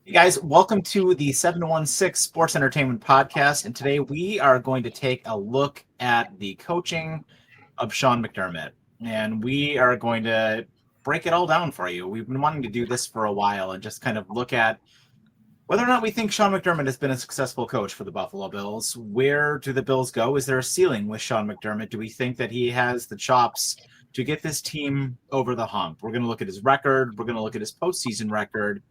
Hey guys, welcome to the 716 Sports Entertainment Podcast. And today we are going to take a look at the coaching of Sean McDermott. And we are going to break it all down for you. We've been wanting to do this for a while and just kind of look at whether or not we think Sean McDermott has been a successful coach for the Buffalo Bills. Where do the Bills go? Is there a ceiling with Sean McDermott? Do we think that he has the chops to get this team over the hump? We're going to look at his record. We're going to look at his postseason record.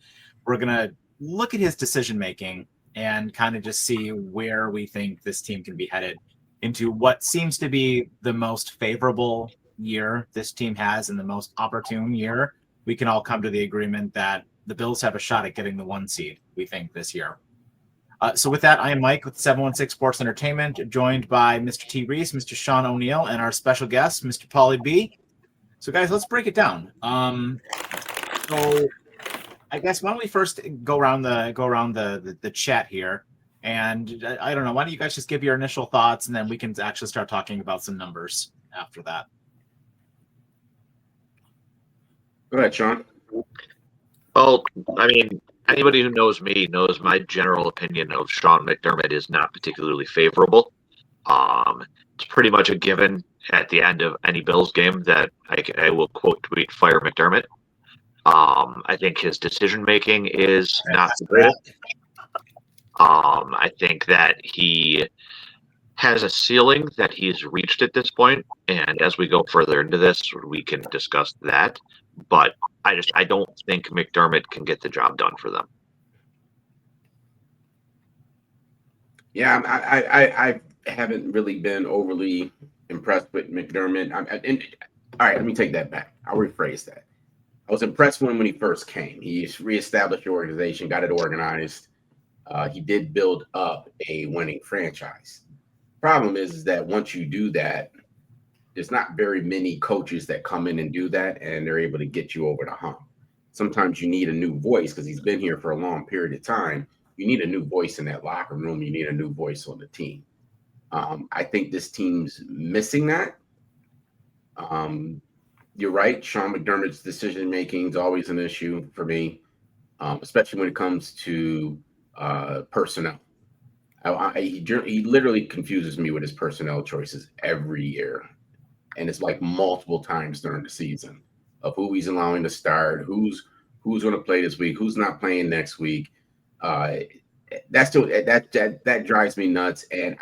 We're going to look at his decision making and kind of just see where we think this team can be headed into what seems to be the most favorable year this team has and the most opportune year. We can all come to the agreement that the Bills have a shot at getting the 1 seed, we think, this year. So with that, I am Mike with 716 Sports Entertainment, joined by Mr. T. Reese, Mr. Sean O'Neill, and our special guest, Mr. Paulie B. So guys, let's break it down. So I guess why don't we first go around the chat here, and I don't know, why don't you guys just give your initial thoughts, and then we can actually start talking about some numbers after that. Go ahead, Sean. Well, I mean, anybody who knows me knows my general opinion of Sean McDermott is not particularly favorable. It's pretty much a given at the end of any Bills game that I will quote tweet "Fire McDermott." I think his decision making is not the greatest. I think that he has a ceiling that he's reached at this point, and as we go further into this, we can discuss that. But I don't think McDermott can get the job done for them. Yeah, I haven't really been overly impressed with McDermott. All right, let me take that back. I'll rephrase that. I was impressed when he first came. He reestablished the organization, got it organized. He did build up a winning franchise. Problem is that once you do that, there's not very many coaches that come in and do that, and they're able to get you over the hump. Sometimes you need a new voice because he's been here for a long period of time. You need a new voice in that locker room. You need a new voice on the team. I think this team's missing that. You're right. Sean McDermott's decision making is always an issue for me, especially when it comes to personnel. He literally confuses me with his personnel choices every year. And it's like multiple times during the season of who he's allowing to start, who's going to play this week, who's not playing next week. That drives me nuts. And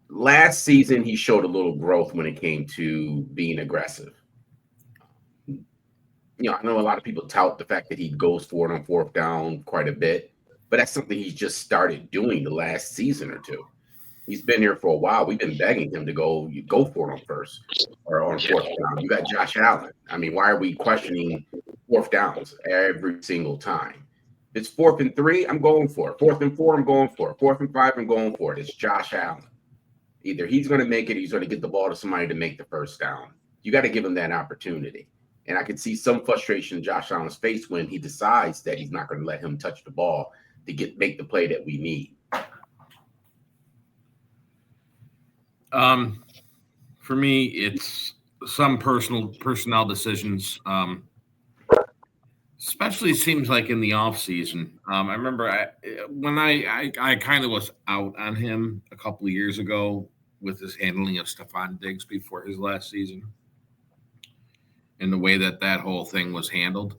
last season he showed a little growth when it came to being aggressive. I know a lot of people tout the fact that he goes for it on fourth down quite a bit, but that's something he's just started doing the last season or two. He's been here for a while. We've been begging him to go for it on first or on fourth down. You got Josh Allen. I mean, why are we questioning fourth downs every single time? It's 4th and 3, I'm going for it. 4th and 4, I'm going for it. 4th and 5, I'm going for it. It's Josh Allen. Either he's going to make it, or he's going to get the ball to somebody to make the first down. You got to give him that opportunity. And I could see some frustration in Josh Allen's face when he decides that he's not going to let him touch the ball to make the play that we need. For me, it's some personnel decisions. Especially seems like in the off season. I remember when I kind of was out on him a couple of years ago with his handling of Stephon Diggs before his last season, and the way that whole thing was handled.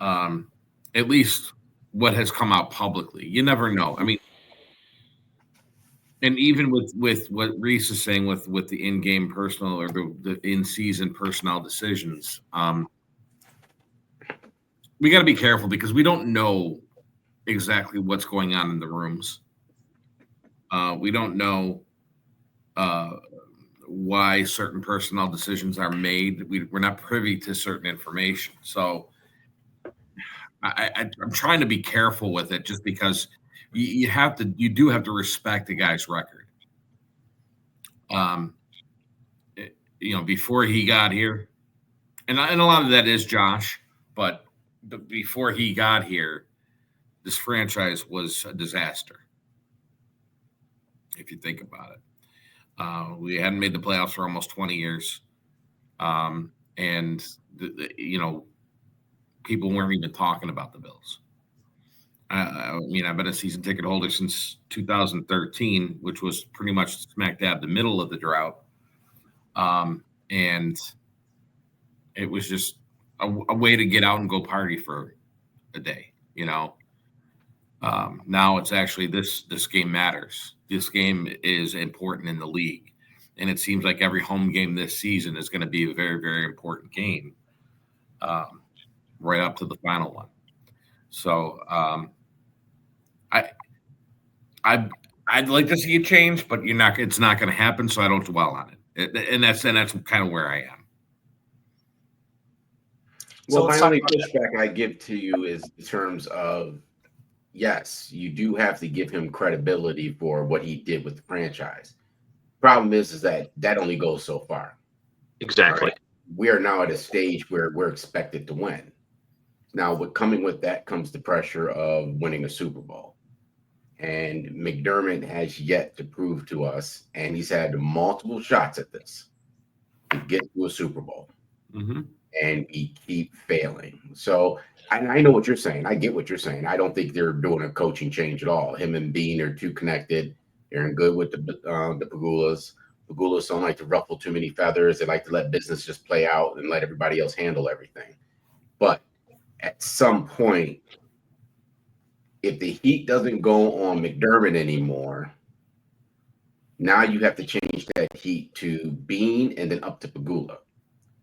At least what has come out publicly. You never know. I mean, and even with what Reese is saying with the in-game personal or the in-season personnel decisions, we got to be careful because we don't know exactly what's going on in the rooms. We don't know why certain personnel decisions are made. We're not privy to certain information. So I'm trying to be careful with it just because you do have to respect the guy's record. Before he got here, and a lot of that is Josh, but before he got here, this franchise was a disaster. If you think about it, we hadn't made the playoffs for almost 20 years. And people weren't even talking about the Bills. I mean, I've been a season ticket holder since 2013, which was pretty much smack dab the middle of the drought. And it was just a way to get out and go party for a day, Now it's actually this game matters. This game is important in the league. And it seems like every home game this season is going to be a very, very important game, right up to the final one. So I'd like to see it change, but it's not going to happen. So I don't dwell on it. And that's kind of where I am. Well, my only pushback I give to you is in terms of, yes, you do have to give him credibility for what he did with the franchise. Problem is that only goes so far. Exactly. Right? We are now at a stage where we're expected to win. Now, coming with that comes the pressure of winning a Super Bowl. And McDermott has yet to prove to us, and he's had multiple shots at this, to get to a Super Bowl. Mm-hmm. And we keep failing. So I know what you're saying. I get what you're saying. I don't think they're doing a coaching change at all. Him and Bean are too connected. They're in good with the Pagulas. Pagulas don't like to ruffle too many feathers. They like to let business just play out and let everybody else handle everything. But at some point, if the heat doesn't go on McDermott anymore, now you have to change that heat to Bean and then up to Pagula.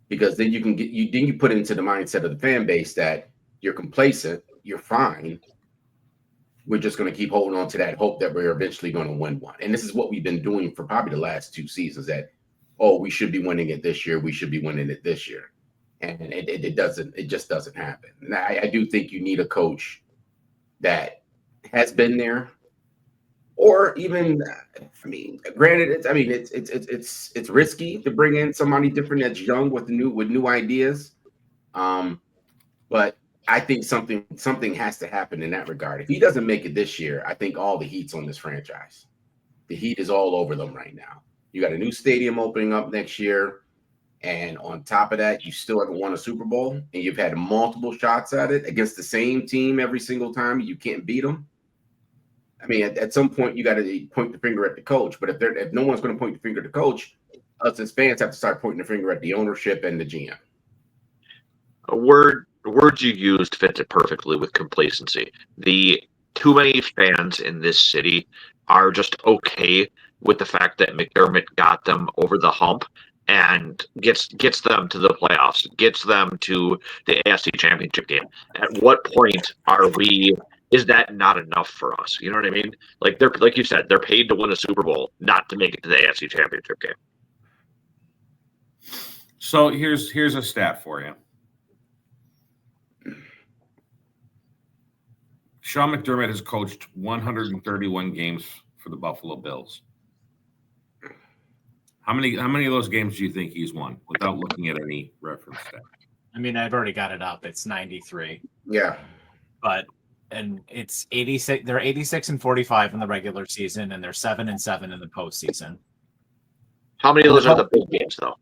Because then you put it into the mindset of the fan base that you're complacent, you're fine. We're just going to keep holding on to that hope that we're eventually going to win one. And this is what we've been doing for probably the last 2 seasons, that, we should be winning it this year. We should be winning it this year. And it just doesn't happen. And I do think you need a coach that has been there, or even, granted, it's risky to bring in somebody different that's young with new ideas. But I think something has to happen in that regard. If he doesn't make it this year, I think all the heat's on this franchise. The heat is all over them right now. You got a new stadium opening up next year, and on top of that, you still haven't won a Super Bowl, and you've had multiple shots at it against the same team every single time. You can't beat them. I mean, at some point, you got to point the finger at the coach. But if no one's going to point the finger at the coach, us as fans have to start pointing the finger at the ownership and the GM. A word you used fits it perfectly with complacency. The too many fans in this city are just okay with the fact that McDermott got them over the hump and gets them to the playoffs, gets them to the AFC Championship game. At what point is that not enough for us? You know what I mean? Like you said, they're paid to win a Super Bowl, not to make it to the AFC Championship game. So here's a stat for you. Sean McDermott has coached 131 games for the Buffalo Bills. How many of those games do you think he's won without looking at any reference stat? I mean, I've already got it up. It's 93. Yeah. And it's 86. They're 86-45 in the regular season, and they're 7-7 in the postseason. How many of those are the big games, though?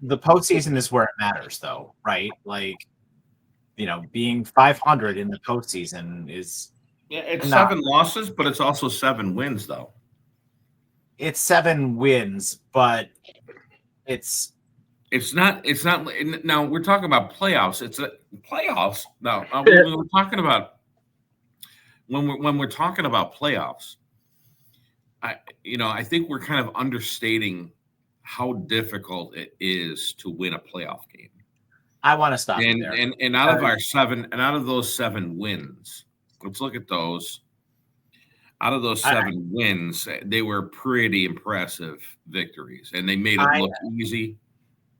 The postseason is where it matters, though, right? Like, being 500 in the postseason is. Yeah, it's 7 losses, but it's also 7 wins, though. It's 7 wins, but it's not. Now we're talking about playoffs. It's playoffs. No, we're talking about when we're talking about playoffs. I think we're kind of understating how difficult it is to win a playoff game. I want to stop you there. And out of those 7 wins, let's look at those. Out of those 7 wins, they were pretty impressive victories, and they made it look easy.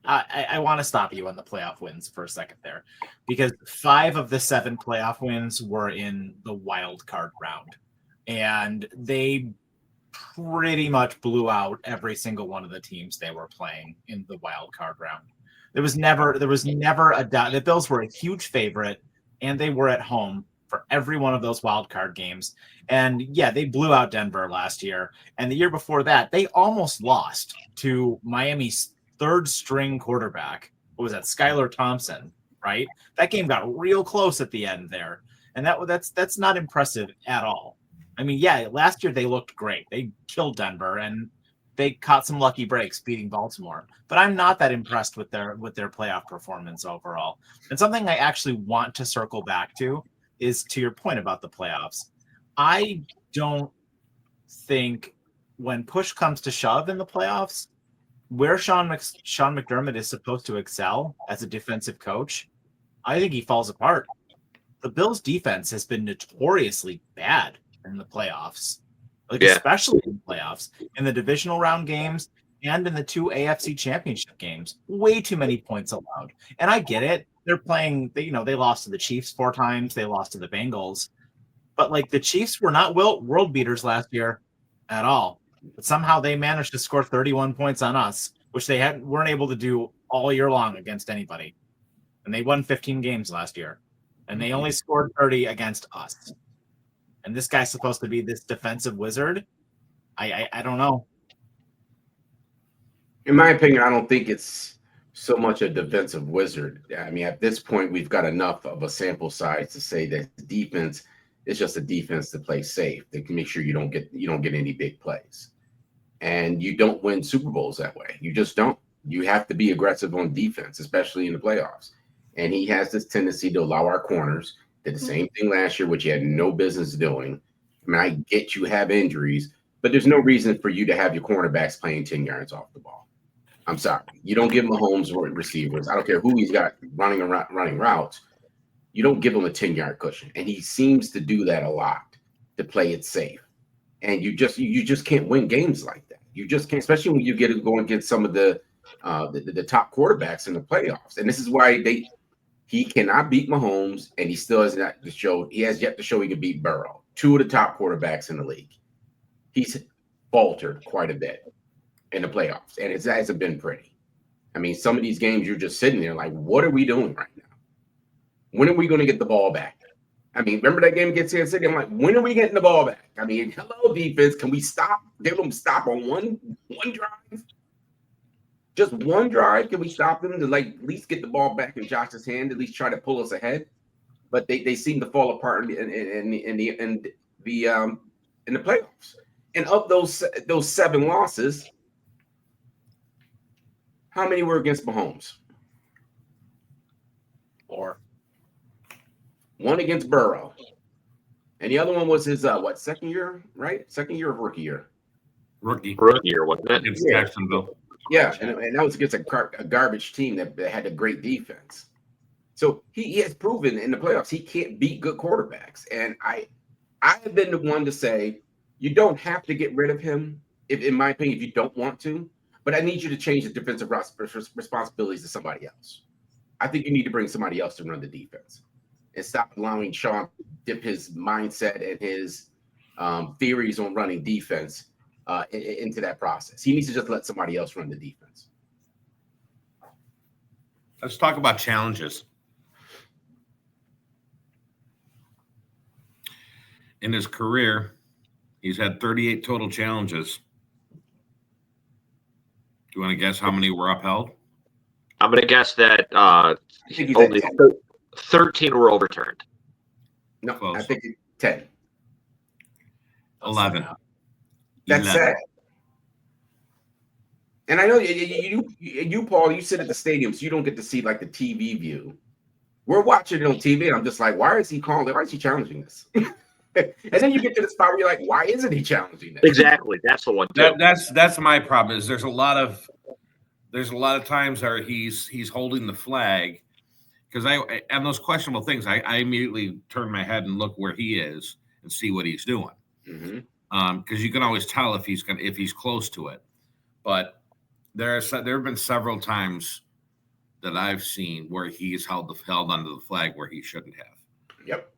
I want to stop you on the playoff wins for a second there, because 5 of the 7 playoff wins were in the wild card round, and they pretty much blew out every single one of the teams they were playing in the wild card round. There was never a doubt. The Bills were a huge favorite, and they were at home for every one of those wild card games. And yeah, they blew out Denver last year. And the year before that, they almost lost to Miami's 3rd string quarterback. What was that? Skylar Thompson. right? That game got real close at the end there. And that's not impressive at all. I mean, yeah, last year they looked great. They killed Denver and they caught some lucky breaks beating Baltimore. But I'm not that impressed with their playoff performance overall. And something I actually want to circle back to is to your point about the playoffs. I don't think when push comes to shove in the playoffs, where Sean McDermott is supposed to excel as a defensive coach, I think he falls apart. The Bills' defense has been notoriously bad in the playoffs, especially in the playoffs, in the divisional round games and in the 2 AFC championship games. Way too many points allowed. And I get it. They're playing, they lost to the Chiefs 4 times. They lost to the Bengals. But the Chiefs were not world beaters last year at all. But somehow they managed to score 31 points on us, which they weren't able to do all year long against anybody. And they won 15 games last year. And they only scored 30 against us. And this guy's supposed to be this defensive wizard. I don't know. In my opinion, I don't think it's so much a defensive wizard. I mean, at this point, we've got enough of a sample size to say that the defense is just a defense to play safe. They can make sure you don't get any big plays. And you don't win Super Bowls that way. You just don't. You have to be aggressive on defense, especially in the playoffs. And he has this tendency to allow our corners. Did the same thing last year, which he had no business doing. I mean, I get you have injuries, but there's no reason for you to have your cornerbacks playing 10 yards off the ball. I'm sorry. You don't give Mahomes receivers. I don't care who he's got running routes. You don't give him a 10-yard cushion. And he seems to do that a lot to play it safe. And you just can't win games like that. You just can't, especially when you get going against some of the top quarterbacks in the playoffs. And this is why he cannot beat Mahomes, and he still has not to show. He has yet to show he can beat Burrow, 2 of the top quarterbacks in the league. He's faltered quite a bit in the playoffs, and it hasn't been pretty. I mean, some of these games you're just sitting there like, what are we doing right now? When are we going to get the ball back? I mean, remember that game against Kansas City? I'm like, when are we getting the ball back? I mean, hello, defense. Can we stop? Give them stop on one drive? Just one drive? Can we stop them to at least get the ball back in Josh's hand? At least try to pull us ahead? But they seem to fall apart in the playoffs. And of those 7 losses, how many were against Mahomes? 4. 1 against Burrow. And the other one was his second year, right? Second year of rookie year. Rookie year, wasn't it? Against Jacksonville. Yeah, and that was against a garbage team that had a great defense. So he has proven in the playoffs he can't beat good quarterbacks. And I have been the one to say you don't have to get rid of him, in my opinion, if you don't want to. But I need you to change the defensive responsibilities to somebody else. I think you need to bring somebody else to run the defense and stop allowing Sean to dip his mindset and his theories on running defense into that process. He needs to just let somebody else run the defense. Let's talk about challenges. In his career, he's had 38 total challenges. Do you want to guess how many were upheld? I'm going to guess that I think he's only at 10. 13 were overturned. No, Close. I think it's 10. 11. That's 11. sad. And I know you, Paul, you sit at the stadium, so you don't get to see the TV view. We're watching it on TV, and I'm just like, why is he calling? Why is he challenging this? And then you get to the spot where you're like, why isn't he challenging this? Exactly, that's the one. Too. That's my problem. Is there's a lot of times where he's holding the flag because I on those questionable things, I immediately turn my head and look where he is and see what he's doing. Because you can always tell if he's close to it. But there have been several times that I've seen where he's held under the flag where he shouldn't have. Yep.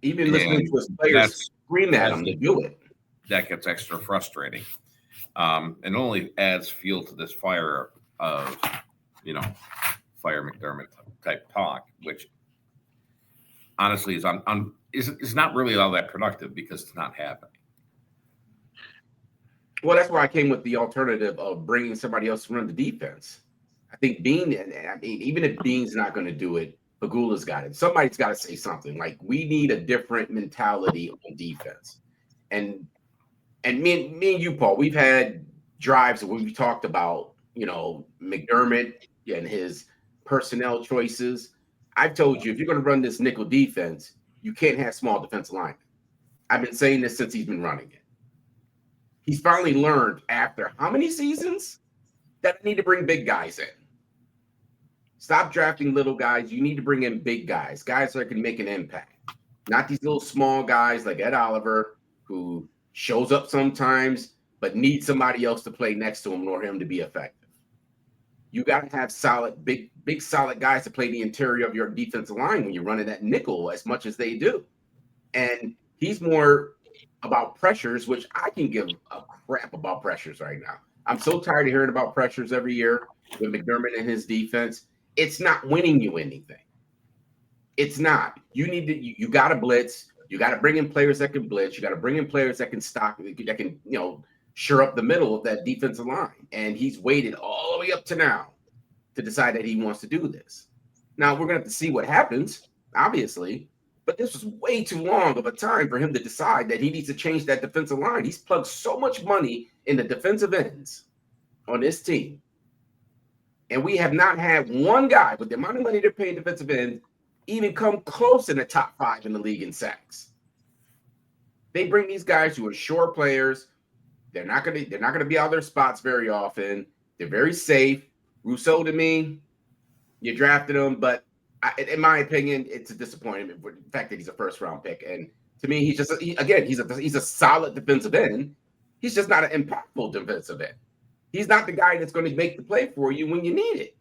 Even listening to his players scream at him to do it. That gets extra frustrating. And only adds fuel to this fire of, Fire McDermott type talk, which honestly is not really all that productive because it's not happening. Well, that's why I came with the alternative of bringing somebody else to run the defense. I think even if Bean's not going to do it, Pagula's got it. Somebody's got to say something. Like, we need a different mentality on defense. And me and you, Paul, we've had drives where we've talked about, McDermott and his personnel choices. I've told you, if you're going to run this nickel defense, you can't have small defensive linemen. I've been saying this since he's been running it. He's finally learned after how many seasons that I need to bring big guys in. Stop drafting little guys. You need to bring in big guys that can make an impact. Not these little small guys like Ed Oliver, who shows up sometimes but needs somebody else to play next to him in order for him to be effective. You got to have solid, big solid guys to play the interior of your defensive line when you're running that nickel as much as they do. And he's more about pressures, which I can give a crap about pressures right now. I'm so tired of hearing about pressures every year with McDermott and his defense. It's not winning you anything. It's not. You need to. You got to blitz. You got to bring in players that can blitz. You got to bring in players that can stop. That can shore up the middle of that defensive line. And he's waited all the way up to now to decide that he wants to do this. Now we're gonna have to see what happens, obviously. But this was way too long of a time for him to decide that he needs to change that defensive line. He's plugged so much money in the defensive ends on this team. And we have not had one guy with the amount of money they're paying defensive end even come close in the top 5 in the league in sacks. They bring these guys who are short players. They're not gonna be out of their spots very often. They're very safe. Rousseau, to me, you drafted him, but in my opinion, it's a disappointment for the fact that he's a first-round pick. And to me, he's a solid defensive end. He's just not an impactful defensive end. He's not the guy that's going to make the play for you when you need it.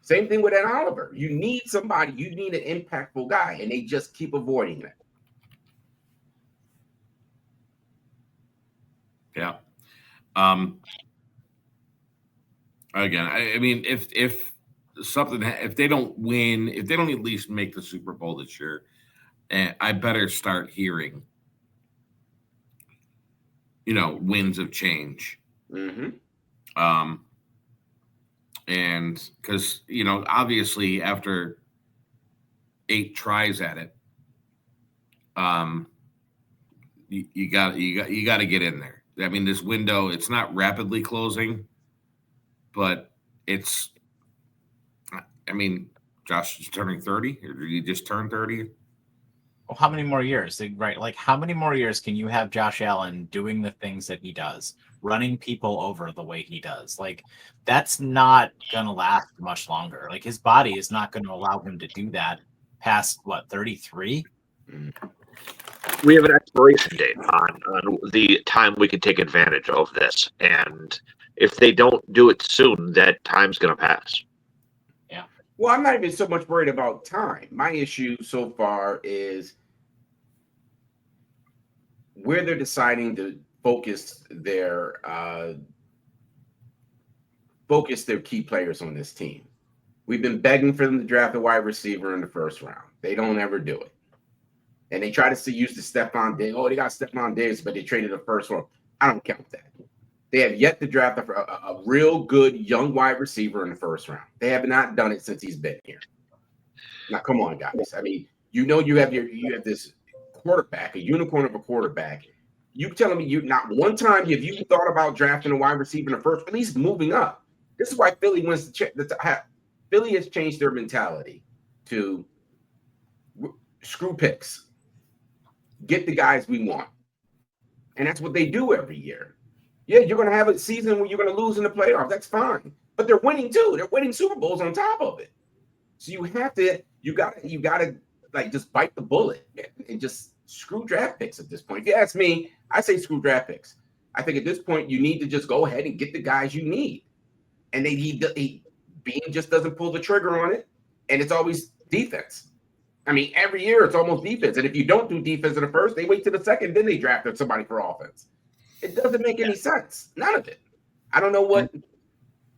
Same thing with Ed Oliver. You need somebody. You need an impactful guy, and they just keep avoiding that. Yeah. Again, I mean, if they don't win, if they don't at least make the Super Bowl this year, I better start hearing, winds of change. Mm-hmm. And because obviously after 8 tries at it, you got to get in there. I mean, this window, it's not rapidly closing, but it's. I mean, Josh is turning 30, or did he just turn 30? Well, how many more years? Right, like how many more years can you have Josh Allen doing the things that he does, running people over the way he does? Like, that's not gonna last much longer. Like, his body is not going to allow him to do that past 33. We have an expiration date on the time we can take advantage of this, and if they don't do it soon, that time's going to pass. Yeah. Well, I'm not even so much worried about time. My issue so far is where they're deciding to focus their key players on this team. We've been begging for them to draft a wide receiver in the first round. They don't ever do it. And they try to use the Stephon Diggs. Oh, they got Stephon Diggs, but they traded the first one. I don't count that. They have yet to draft a real good young wide receiver in the first round. They have not done it since he's been here. Now, come on, guys. I mean, you have this quarterback, a unicorn of a quarterback. You telling me not one time have you thought about drafting a wide receiver in the first, at least moving up? This is why Philly wants to check. Philly has changed their mentality to screw picks. Get the guys we want. And that's what they do every year. Yeah, you're going to have a season where you're going to lose in the playoffs. That's fine. But they're winning too. They're winning Super Bowls on top of it. So you got to like just bite the bullet and just screw draft picks at this point. If you ask me, I say screw draft picks. I think at this point you need to just go ahead and get the guys you need. And Bean just doesn't pull the trigger on it. And it's always defense. I mean, every year it's almost defense. And if you don't do defense in the first, they wait to the second, then they draft somebody for offense. It doesn't make any sense. None of it. I don't know what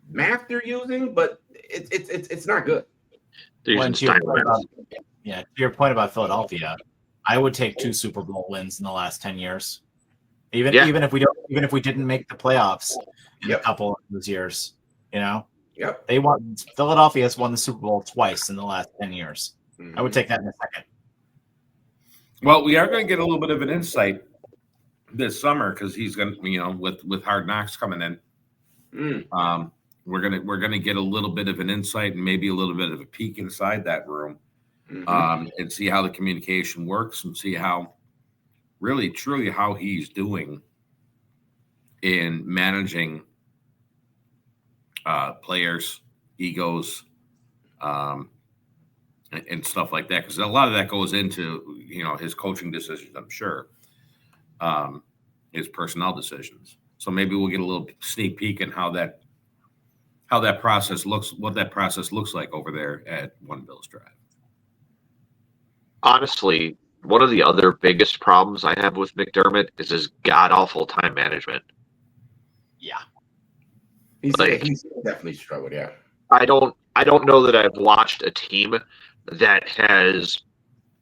math they're using, but it's not good. To your point about Philadelphia, I would take 2 Super Bowl wins in the last 10 years. Even if we didn't make the playoffs in a couple of those years, Yep. Philadelphia's won the Super Bowl twice in the last 10 years. I would take that in a second. Well, we are going to get a little bit of an insight this summer because he's going to, with Hard Knocks coming in. We're gonna get a little bit of an insight and maybe a little bit of a peek inside that room, and see how the communication works and see how really truly how he's doing in managing players, egos, and stuff like that, because a lot of that goes into his coaching decisions, I'm sure, his personnel decisions. So maybe we'll get a little sneak peek in how that process looks, what that process looks like over there at One Bills Drive. Honestly, one of the other biggest problems I have with McDermott is his god awful time management. Yeah, he's definitely struggled. Yeah, I don't know that I've watched a team that has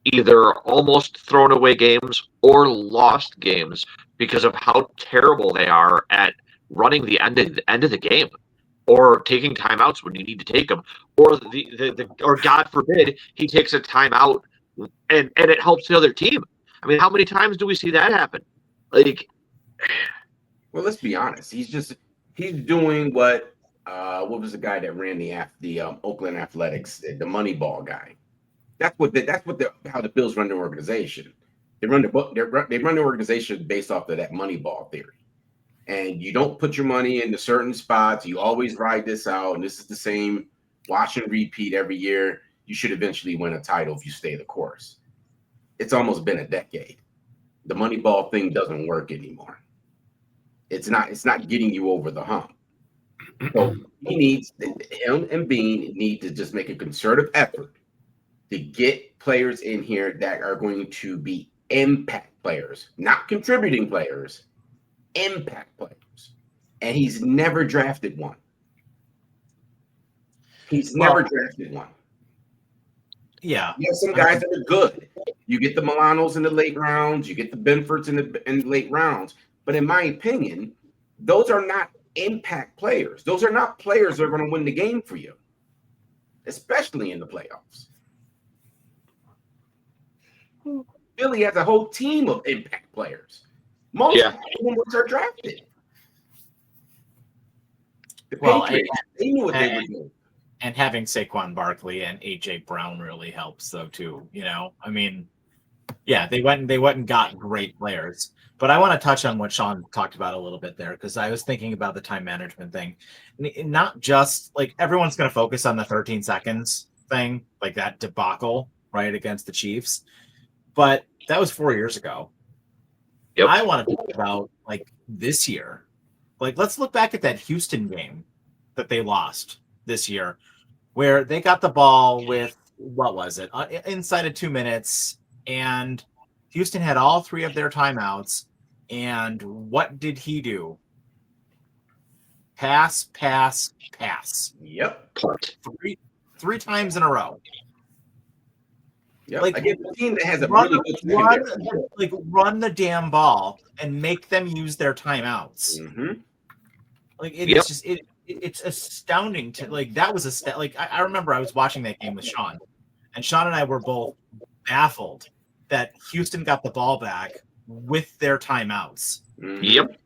either almost thrown away games or lost games because of how terrible they are at running the end of the game, or taking timeouts when you need to take them, or or God forbid he takes a timeout and it helps the other team. I mean, how many times do we see that happen? Like, well, let's be honest. He's doing what was the guy that ran the Oakland Athletics, the Moneyball guy. That's how the Bills run their organization. They run the organization based off of that Moneyball theory. And you don't put your money into certain spots. You always ride this out, and this is the same wash and repeat every year. You should eventually win a title if you stay the course. It's almost been a decade. The Moneyball thing doesn't work anymore. It's not getting you over the hump. So him and Bean need to just make a concerted effort to get players in here that are going to be impact players, not contributing players, impact players. And he's never drafted one. Yeah. You have some guys that are good. You get the Milanos in the late rounds, you get the Benfords in the late rounds. But in my opinion, those are not impact players. Those are not players that are going to win the game for you, especially in the playoffs. Philly has a whole team of impact players. Most of them are drafted. The Patriots, they knew what they were doing. And having Saquon Barkley and AJ Brown really helps, though, too. I mean, yeah, they went and got great players. But I want to touch on what Sean talked about a little bit there, because I was thinking about the time management thing. Not just like everyone's going to focus on the 13 seconds thing, like that debacle, right, against the Chiefs. But that was 4 years ago. Yep. I want to talk about like this year. Like, let's look back at that Houston game that they lost this year, where they got the ball with, what was it, inside of 2 minutes, and Houston had all three of their timeouts. And what did he do? Pass. Yep. Three times in a row. Yep. Like, against a team that has a really good run the damn ball and make them use their timeouts. Mm-hmm. Like, it's just it's astounding to, like, that was like, I remember I was watching that game with Sean, and Sean and I were both baffled that Houston got the ball back with their timeouts. Yep. It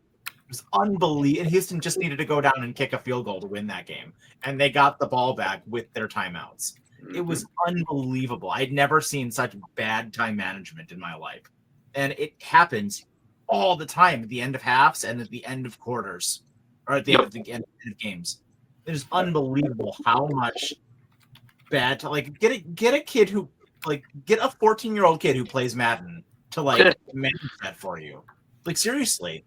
was unbelievable. And Houston just needed to go down and kick a field goal to win that game, and they got the ball back with their timeouts. It was unbelievable. I'd never seen such bad time management in my life. And it happens all the time at the end of halves and at the end of quarters, or at the end of games. It is unbelievable how much bad like get a kid who, like, get a 14-year-old kid who plays Madden to, like, manage that for you. Like, seriously.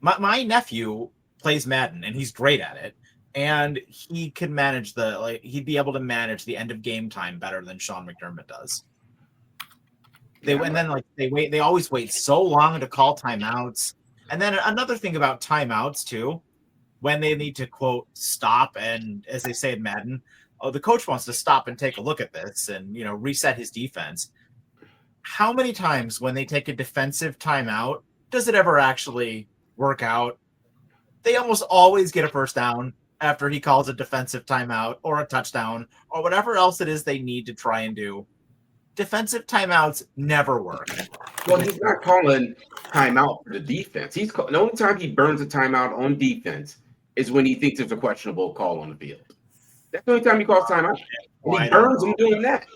My nephew plays Madden and he's great at it. And he could manage he'd be able to manage the end of game time better than Sean McDermott does. They always wait so long to call timeouts. And then another thing about timeouts too, when they need to, quote, stop, and as they say in Madden, the coach wants to stop and take a look at this and, reset his defense. How many times when they take a defensive timeout does it ever actually work out? They almost always get a first down. after he calls a defensive timeout or a touchdown or whatever else it is they need to try and do. Defensive timeouts never work. Well, he's not calling timeout for the defense. The only time he burns a timeout on defense is when he thinks it's a questionable call on the field. That's the only time he calls timeout. And he burns them doing that.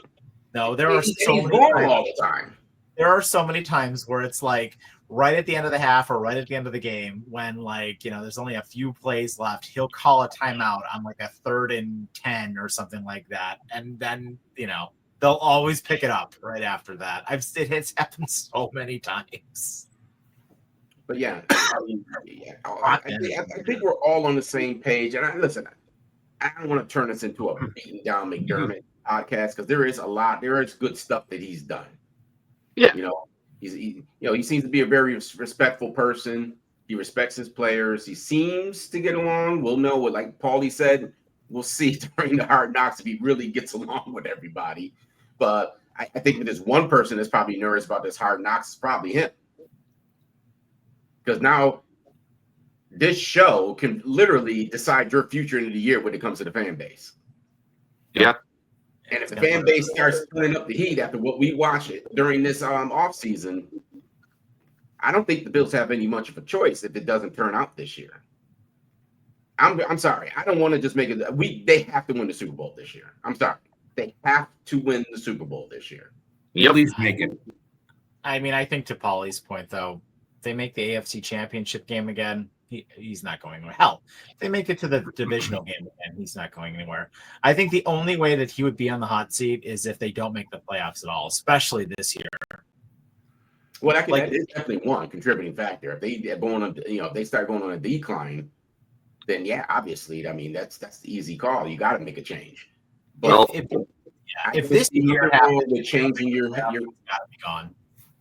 No, there are so many times all the time. There are so many times where it's like right at the end of the half or right at the end of the game when, like, you know, there's only a few plays left, he'll call a timeout on like a 3rd and 10 or something like that. And then, you know, they'll always pick it up right after that. It's happened so many times. But yeah, I think we're all on the same page. And listen, I don't want to turn this into a beating down McDermott podcast because there is good stuff that he's done. Yeah, you know, he seems to be a very respectful person. He respects his players. He seems to get along. We'll know what, like Paulie said, we'll see during the Hard Knocks if he really gets along with everybody. But I think that there's one person that's probably nervous about this Hard Knocks is probably him. Because now this show can literally decide your future into the year when it comes to the fan base. Yeah. And if the fan base starts pulling up the heat after what we watch it during this off season, I don't think the Bills have any much of a choice if it doesn't turn out this year. I'm sorry. I don't want to just make it. They have to win the Super Bowl this year. I'm sorry. They have to win the Super Bowl this year. Yep. At least make it. I mean, I think to Paulie's point, though, if they make the AFC Championship game again, he's not going anywhere. Hell, if they make it to the divisional game again, he's not going anywhere. I think the only way that he would be on the hot seat is if they don't make the playoffs at all, especially this year. Well, that is definitely one contributing factor. If they start going on a decline, then yeah, obviously, I mean that's the easy call. You got to make a change. But if this year happens, with changing your got to be gone.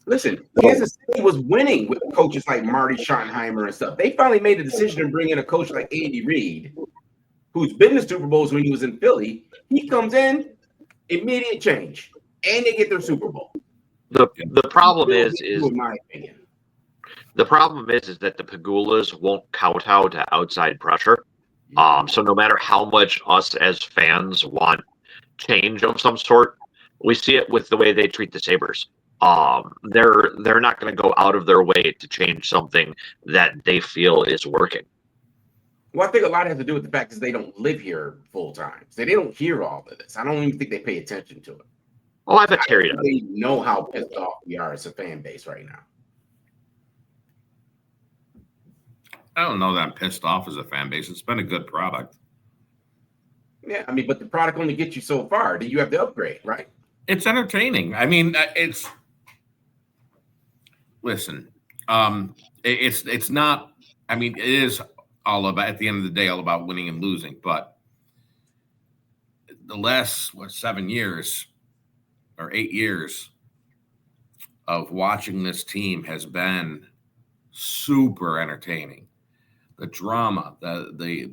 Listen, Kansas City was winning with coaches like Marty Schottenheimer and stuff. They finally made a decision to bring in a coach like Andy Reid, who's been to Super Bowls when he was in Philly. He comes in, immediate change, and they get their Super Bowl. The problem is in my opinion, the problem is that the Pagulas won't kowtow to outside pressure. So no matter how much us as fans want change of some sort, we see it with the way they treat the Sabres. They're not going to go out of their way to change something that they feel is working. Well, I think a lot has to do with the fact that they don't live here full time. So they don't hear all of this. I don't even think they pay attention to it. Oh, I bet Terry does. They know how pissed off we are as a fan base right now. I don't know that I'm pissed off as a fan base. It's been a good product. Yeah, I mean, but the product only gets you so far. Do you have to upgrade, right? It's entertaining. I mean, listen, it's not. I mean, it is all about, at the end of the day, all about winning and losing. But the last 7 years or 8 years of watching this team has been super entertaining. The drama, the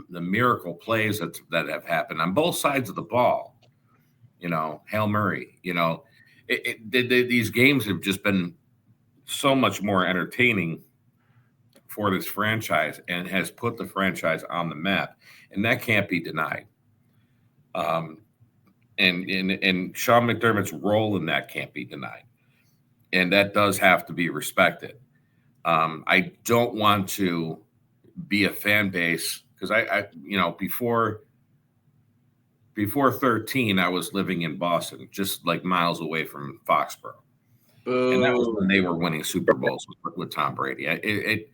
miracle plays that have happened on both sides of the ball. You know, Hail Murray. You know, these games have just been so much more entertaining for this franchise and has put the franchise on the map, and that can't be denied. And Sean McDermott's role in that can't be denied, and that does have to be respected. I don't want to be a fan base because I before 13, I was living in Boston, just like miles away from Foxborough. And that was when they were winning Super Bowls with Tom Brady.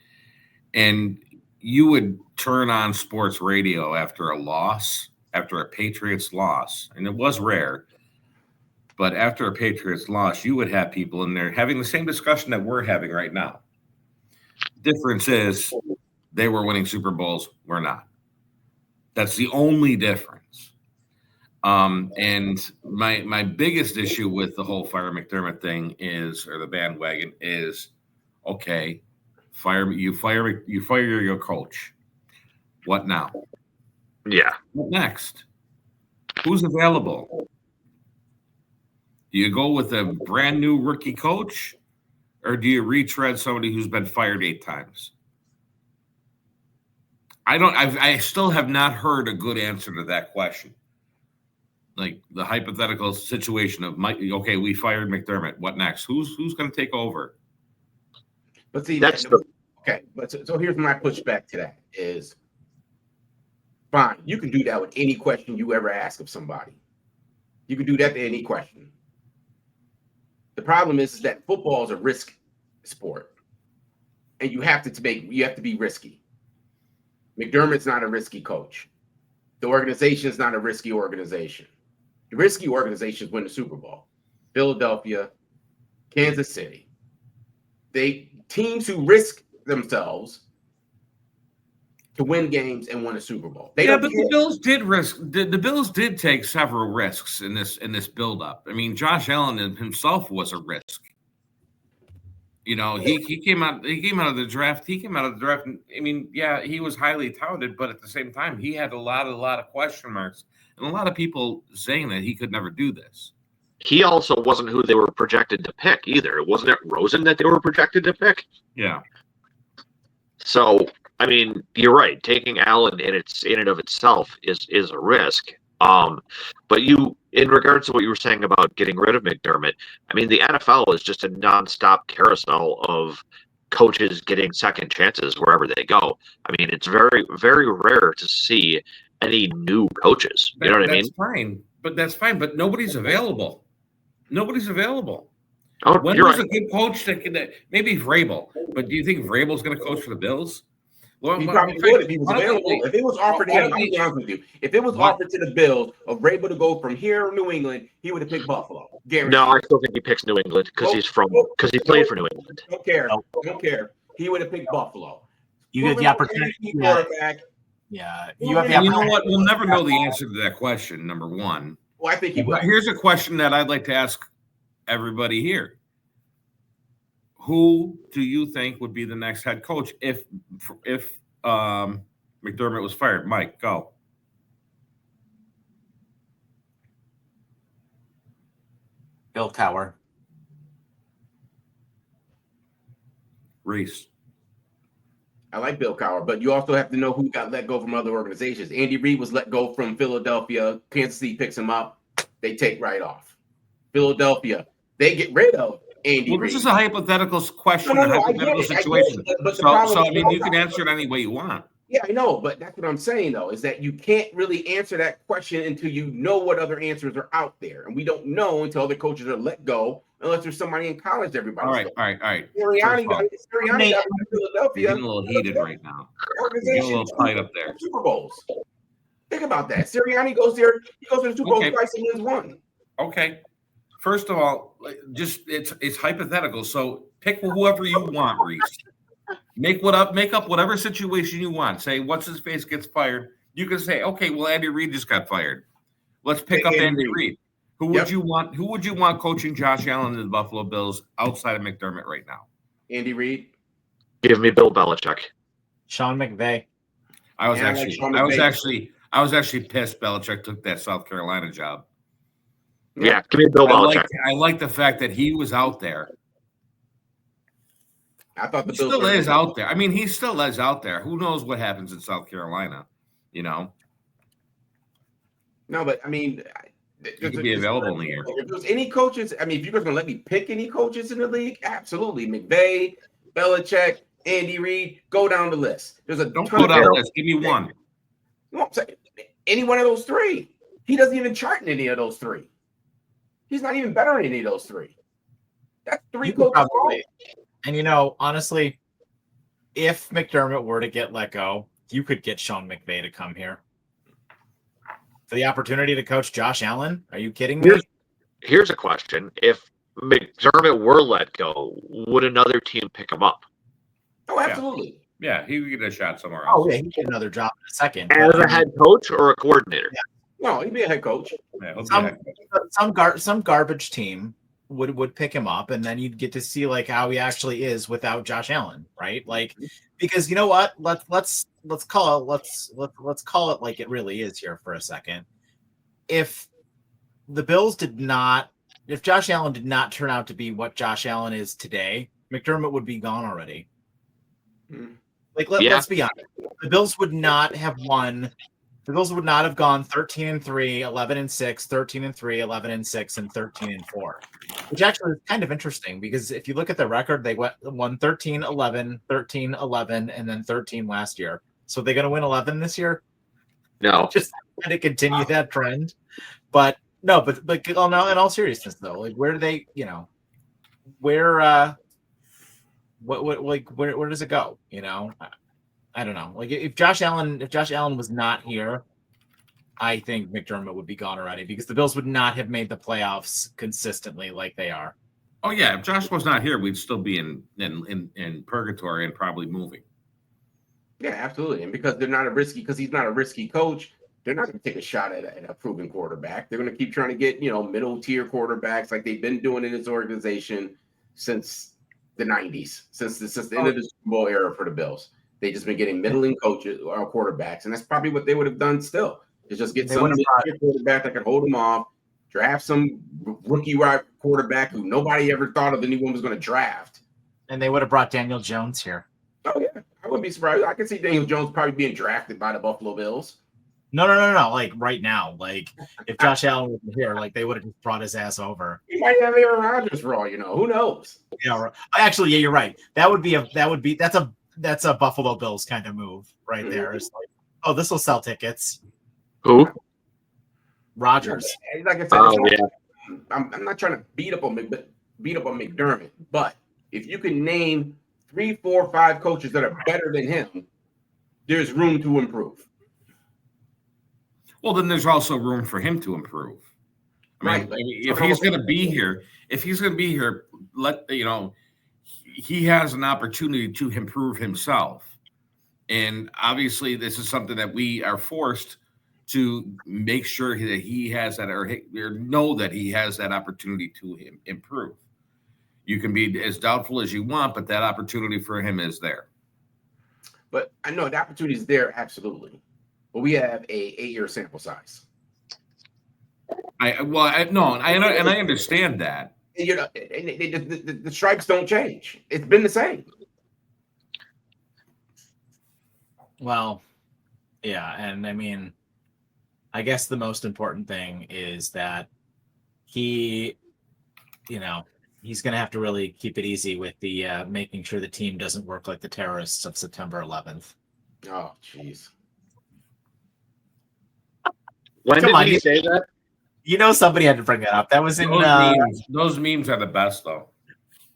And you would turn on sports radio after a Patriots loss, and it was rare, but after a Patriots loss, you would have people in there having the same discussion that we're having right now. Difference is they were winning Super Bowls, we're not. That's the only difference. And my biggest issue with the whole fire McDermott thing or the bandwagon is, okay, fire your coach. What now? Yeah. What next? Who's available? Do you go with a brand new rookie coach, or do you retread somebody who's been fired 8 times? I still have not heard a good answer to that question. Like the hypothetical situation of Mike. Okay, we fired McDermott. What next? Who's going to take over? But see, That's okay. But so here's my pushback to that is fine. You can do that with any question you ever ask of somebody. You can do that to any question. The problem is that football is a risk sport, and you have to be risky. McDermott's not a risky coach. The organization is not a risky organization. The risky organizations win the Super Bowl. Philadelphia, Kansas City. Teams who risk themselves to win games and win a Super Bowl. But the Bills did risk. The Bills did take several risks in this buildup. I mean, Josh Allen himself was a risk. You know, he came out of the draft. I mean, yeah, he was highly touted, but at the same time, he had a lot of question marks and a lot of people saying that he could never do this. He also wasn't who they were projected to pick either. Wasn't it Rosen that they were projected to pick? Yeah. So, I mean, you're right. Taking Allen in and of itself is a risk. But in regards to what you were saying about getting rid of McDermott, I mean, the NFL is just a nonstop carousel of coaches getting second chances wherever they go. I mean, it's very, very rare to see any new coaches. You know what I mean? That's fine. But nobody's available. Nobody's available. Oh, when you're was right. a good coach that maybe Vrabel? But do you think Vrabel's going to coach for the Bills? Well, he probably would if he was available. If it was offered to him, I'll be honest with you. If it was offered to the Bills of Vrabel to go from here to New England, he would have picked Buffalo. Guaranteed. No, I still think he picks New England because he played for New England. Don't care. He would have picked Buffalo. You get the opportunity. Quarterback. Yeah, you have the you know what? We'll never know the answer to that question. Number one. Well, I think he will. Here's a question that I'd like to ask everybody here. Who do you think would be the next head coach if McDermott was fired? Mike, go. Bill Cowher. Reese. I like Bill Cowher, but you also have to know who got let go from other organizations. Andy Reid was let go from Philadelphia. Kansas City picks him up. They take right off. Philadelphia, they get rid of Andy Reid. This is a hypothetical question, a hypothetical situation. So I mean, you can answer it any way you want. Yeah, I know, but that's what I'm saying, though, is that you can't really answer that question until you know what other answers are out there. And we don't know until other coaches are let go, unless there's somebody in college everybody. All right. Sirianni got Philadelphia. You're getting a little heated right now. You're getting a little tight up there. Super Bowls. Think about that. Sirianni goes there. He goes to the Super Bowl twice and wins one. Okay. First of all, just it's hypothetical. So pick whoever you want, Reese. Make up whatever situation you want. Say what's his face gets fired. You can say, okay, well, Andy Reid just got fired. Let's pick up Andy Reid. Who would you want? Who would you want coaching Josh Allen and the Buffalo Bills outside of McDermott right now? Andy Reid. Give me Bill Belichick. Sean McVay. I was actually pissed Belichick took that South Carolina job. Yeah, give me Bill Belichick. I like the fact that he was out there. I thought the Bills still is out there. I mean, he still is out there. Who knows what happens in South Carolina? You know. No, but I mean, he could be available in the year. If there's any coaches, I mean, if you're going to let me pick any coaches in the league, absolutely, McVay, Belichick, Andy Reid, go down the list. There's a don't go down the list. Give me one. No, I'm saying any one of those three. He doesn't even chart in any of those three. He's not even better in any of those three. That's three coaches. And honestly, if McDermott were to get let go, you could get Sean McVay to come here. For the opportunity to coach Josh Allen? Are you kidding me? Here's a question. If McDermott were let go, would another team pick him up? Oh, absolutely. Yeah, he would get a shot somewhere else. Oh, yeah, he'd get another job in a second. As a head coach or a coordinator? Yeah. No, he'd be a head coach. Yeah, some garbage team would pick him up, and then you'd get to see like how he actually is without Josh Allen, right? Like, because you know what? Let's call it like it really is here for a second. If the Bills if Josh Allen did not turn out to be what Josh Allen is today, McDermott would be gone already. Like Yeah. let's be honest, the Bills would not have won. The Bills would not have gone 13-3, 11-6, 13-3, 11-6, and 13-4, which actually is kind of interesting because if you look at the record, they won 13-11, 13-11, and then 13 last year. So they're going to win 11 this year. No. Just kind of continue that trend. But no, but in all seriousness though, like where do they, where where does it go? I don't know. Like if Josh Allen was not here, I think McDermott would be gone already because the Bills would not have made the playoffs consistently like they are. Oh yeah, if Josh was not here, we'd still be in purgatory and probably moving. Yeah, absolutely. And because he's not a risky coach, they're not going to take a shot at a proven quarterback. They're going to keep trying to get, middle tier quarterbacks like they've been doing in this organization since the 90s, since the end of the Super Bowl era for the Bills. They've just been getting middling coaches or quarterbacks, and that's probably what they would have done still. Is just get some quarterback that could hold them off, draft some rookie quarterback who nobody ever thought of anyone was going to draft. And they would have brought Daniel Jones here. Oh, yeah. I wouldn't be surprised. I could see Daniel Jones probably being drafted by the Buffalo Bills. No. Like right now, like if Josh Allen was here, like they would have just brought his ass over. He might have Aaron Rodgers for all you know. Who knows? Yeah, actually, yeah, you're right. That's a Buffalo Bills kind of move right there. It's like, oh, this will sell tickets. Who? Rodgers. Like I said, I'm not trying to beat up on McDermott, but if you can name 3, 4, 5 coaches that are better than him, there's room to improve. Well, then there's also room for him to improve. I mean, if he's going to be here, he has an opportunity to improve himself. And obviously, this is something that we are forced to make sure that he has that or know that he has that opportunity to improve. You can be as doubtful as you want, but that opportunity for him is there. But I know the opportunity is there, absolutely. But we have a 8-year sample size. I understand that. The stripes don't change. It's been the same. Well, yeah, and I mean, I guess the most important thing is that he's going to have to really keep it easy with the making sure the team doesn't work like the terrorists of September 11th. Oh, jeez. When did he say that? Somebody had to bring that up. That was in those memes are the best, though.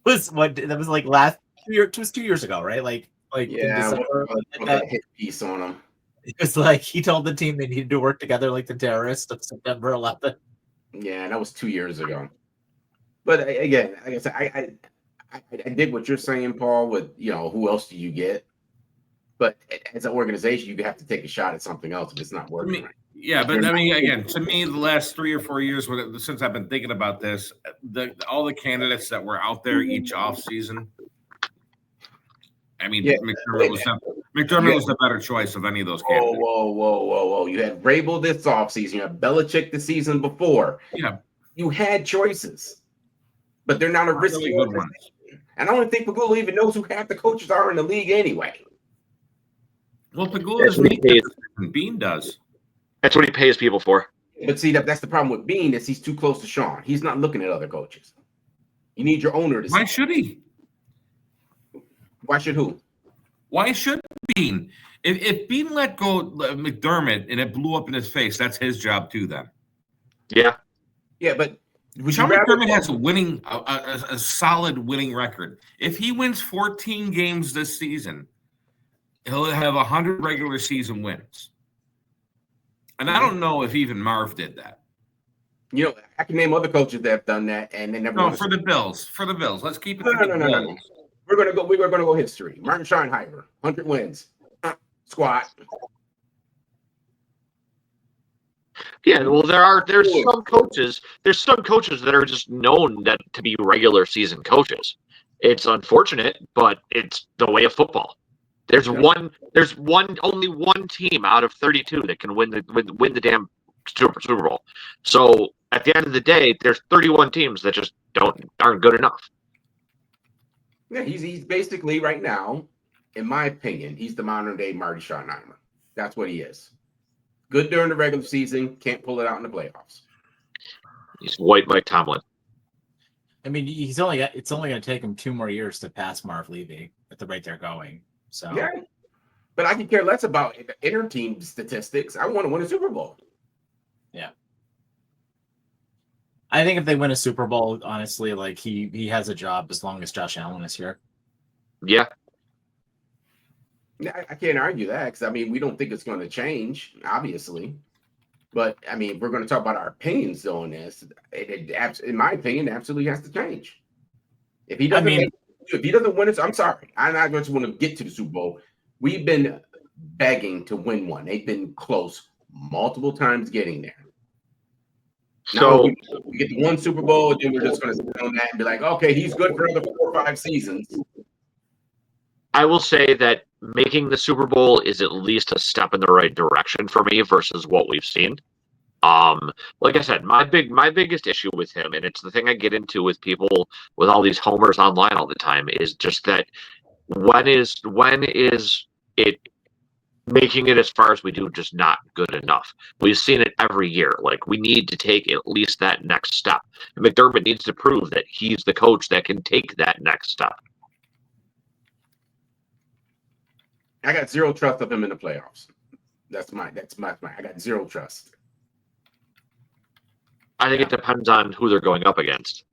That was like last year. It was 2 years ago, right? Like yeah, December, that hit piece on him. It was like he told the team they needed to work together like the terrorists of September 11th. Yeah, that was 2 years ago. But again, like I said, I dig what you're saying, Paul. With who else do you get? But as an organization, you have to take a shot at something else if it's not working. Yeah, but I mean, again, to me, the last 3 or 4 years since I've been thinking about this, all the candidates that were out there each offseason, I mean, yeah, McDermott was the better choice of any of those candidates. Whoa. You had Vrabel this offseason. You had Belichick the season before. Yeah. You had choices, but they're not a risky really good ones. And I don't think Pagula even knows who half the coaches are in the league anyway. Well, Pagula doesn't. Bean does. That's what he pays people for. But see, that's the problem with Bean is he's too close to Sean. He's not looking at other coaches. You need your owner to. Why should he? Why should who? Why should Bean? If Bean let go of McDermott and it blew up in his face, that's his job too. Then. Yeah. Yeah, but Sean McDermott has a solid winning record. If he wins 14 games this season, he'll have 100 regular season wins. And I don't know if even Marv did that. I can name other coaches that have done that, and they never. No, for the Bills. For the Bills, let's keep it. No. We're gonna go history. Martin Scheinheimer, 100 wins, squat. Yeah, well, there's some coaches that are just known to be regular season coaches. It's unfortunate, but it's the way of football. There's only one team out of 32 that can win the damn Super Bowl. So at the end of the day, there's 31 teams that just aren't good enough. Yeah, he's basically right now in my opinion, he's the modern day Marty Schottenheimer. That's what he is. Good during the regular season, can't pull it out in the playoffs. He's white Mike Tomlin. I mean, it's only going to take him 2 more years to pass Marv Levy at the rate they're going. So yeah, but I could care less about inter-team statistics. I want to win a Super Bowl. Yeah, I think if they win a Super Bowl, honestly, like he has a job as long as Josh Allen is here. Yeah. I can't argue that because I mean we don't think it's going to change, obviously. But I mean, we're going to talk about our opinions on this. In my opinion, it absolutely has to change. If he doesn't, if he doesn't win it, I'm sorry. I'm not going to want to get to the Super Bowl. We've been begging to win one. They've been close multiple times getting there. So now we get the one Super Bowl, and then we're just going to sit on that and be like, okay, he's good for another 4 or 5 seasons. I will say that making the Super Bowl is at least a step in the right direction for me versus what we've seen. Like I said, my biggest issue with him, and it's the thing I get into with people with all these homers online all the time, is just that when is it making it as far as we do just not good enough? We've seen it every year. Like, we need to take at least that next step. And McDermott needs to prove that he's the coach that can take that next step. I got zero trust of him in the playoffs. That's my. I got zero trust. I think it depends on who they're going up against.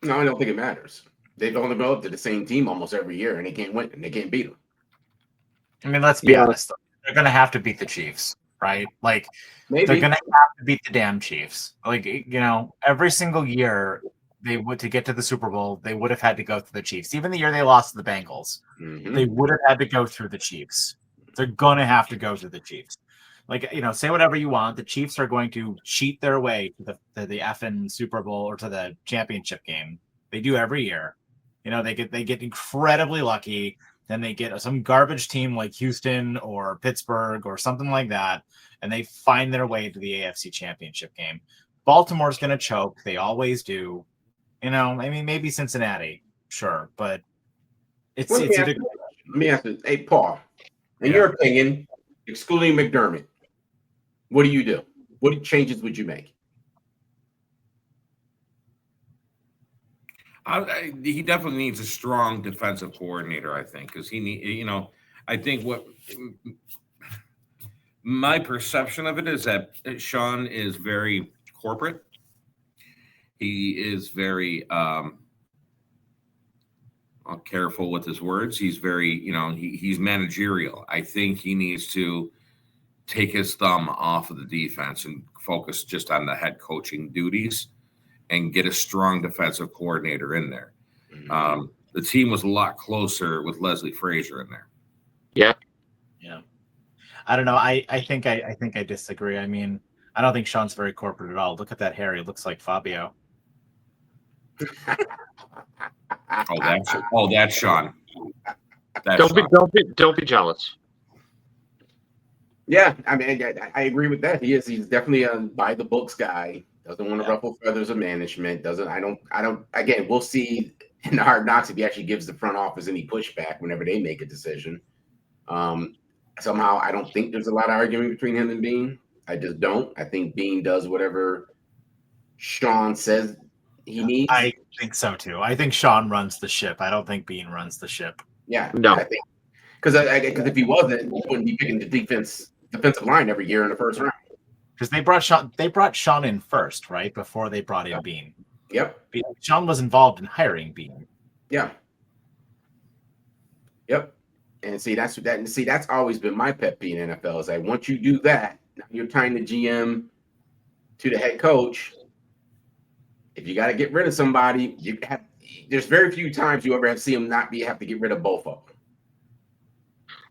No, I don't think it matters. They've only go up to the same team almost every year, and they can't win, and they can't beat them. I mean, let's be honest. They're going to have to beat the Chiefs, right? Like, Maybe they're going to have to beat the damn Chiefs. Like, every single year they would, to get to the Super Bowl, they would have had to go through the Chiefs. Even the year they lost to the Bengals, they would have had to go through the Chiefs. They're going to have to go through the Chiefs. Like, say whatever you want. The Chiefs are going to cheat their way to the effing Super Bowl or to the championship game. They do every year. They get incredibly lucky. Then they get some garbage team like Houston or Pittsburgh or something like that, and they find their way to the AFC Championship game. Baltimore's going to choke. They always do. I mean, maybe Cincinnati, sure, but let me ask you, hey, Paul, in your opinion, excluding McDermott, what do? What changes would you make? He definitely needs a strong defensive coordinator, I think, because I think what my perception of it is that Sean is very corporate. He is very careful with his words. He's very, he's managerial. I think he needs to take his thumb off of the defense and focus just on the head coaching duties and get a strong defensive coordinator in there. The team was a lot closer with Leslie Frazier in there. Yeah. I don't know. I think I disagree. I mean, I don't think Sean's very corporate at all. Look at that hair. He looks like Fabio. That's Sean. Don't be jealous. Yeah, I mean, I agree with that. He's definitely a by the books guy. Doesn't want to ruffle feathers of management. I don't. Again, we'll see in the Hard Knocks if he actually gives the front office any pushback whenever they make a decision. Somehow, I don't think there's a lot of arguing between him and Bean. I just don't. I think Bean does whatever Sean says he needs. I think so too. I think Sean runs the ship. I don't think Bean runs the ship. Yeah, no. I think because if he wasn't, he wouldn't be picking the defensive line every year in the first round. Because they brought Sean in first, right? Before they brought in Bean. Yep. Sean was involved in hiring Bean. Yeah. Yep. And that's always been my pet peeve in NFL is like once you do that, you're tying the GM to the head coach. If you got to get rid of somebody, there's very few times you ever have to see him have to get rid of both of them.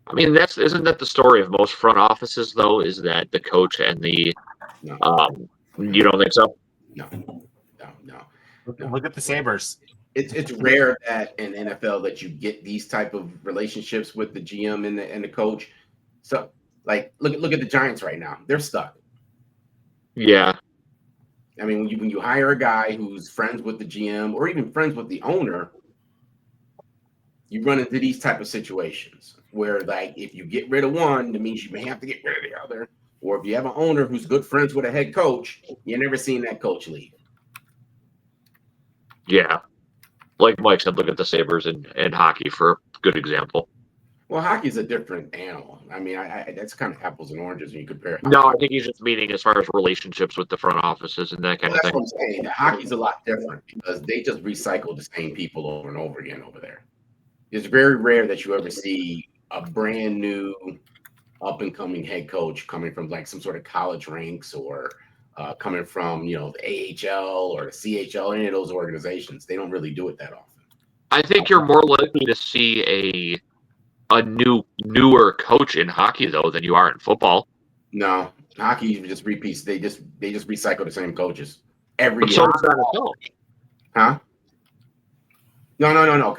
I mean, isn't that the story of most front offices, though? Is that the coach and the you don't think so? No. Look at the Sabres. It's rare that in NFL that you get these type of relationships with the GM and the coach. So, like, look at the Giants right now; they're stuck. Yeah. I mean, when you hire a guy who's friends with the GM or even friends with the owner, you run into these type of situations where, like, if you get rid of one, that means you may have to get rid of the other. Or if you have an owner who's good friends with a head coach, you're never seeing that coach leave. Yeah. Like Mike said, look at the Sabres and hockey for a good example. Well, hockey's a different animal. I mean, that's kind of apples and oranges when you compare hockey. No, I think he's just meaning as far as relationships with the front offices and that kind of That's thing. what I'm saying. Hockey's a lot different because they just recycle the same people over and over again over there. It's very rare that you ever see a brand new up and coming head coach coming from like some sort of college ranks or coming from, the AHL or the CHL, any of those organizations. They don't really do it that often. I think you're more likely to see a newer coach in hockey though than you are in football. No, hockey just repeats. They just recycle the same coaches every But year. so does NFL. Huh? No.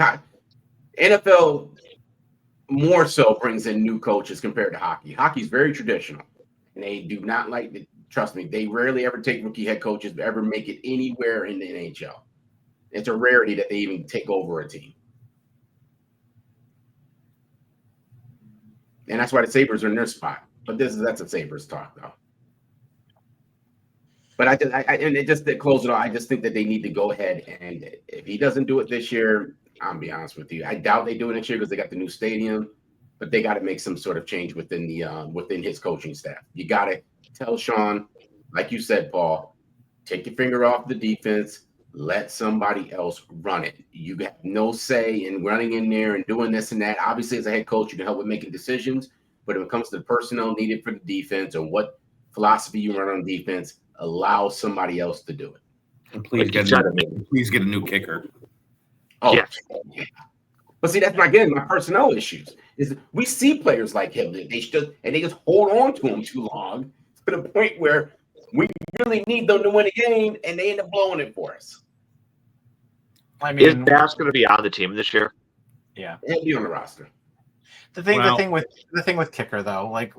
NFL more so brings in new coaches compared to hockey. Hockey's very traditional, and they do not like to, trust me, they rarely ever take rookie head coaches to ever make it anywhere in the NHL. It's a rarity that they even take over a team. And that's why the Sabres are in their spot. But that's a Sabres talk, though. But to close it off, I just think that they need to go ahead, and if he doesn't do it this year, I'll be honest with you, I doubt they do it next year because they got the new stadium. But they got to make some sort of change within his coaching staff. You got to tell Sean, like you said, Paul, take your finger off the defense. Let somebody else run it. You got no say in running in there and doing this and that. Obviously, as a head coach, you can help with making decisions. But when it comes to the personnel needed for the defense or what philosophy you run on defense, allow somebody else to do it. And please get a new kicker. Oh, yeah. But see, that's my personnel issues. Is we see players like him, they just hold on to him too long to the point where we really need them to win a game, and they end up blowing it for us. I mean, is Bass going to be on the team this year? Yeah, he'll be on the roster. The thing with kicker though, like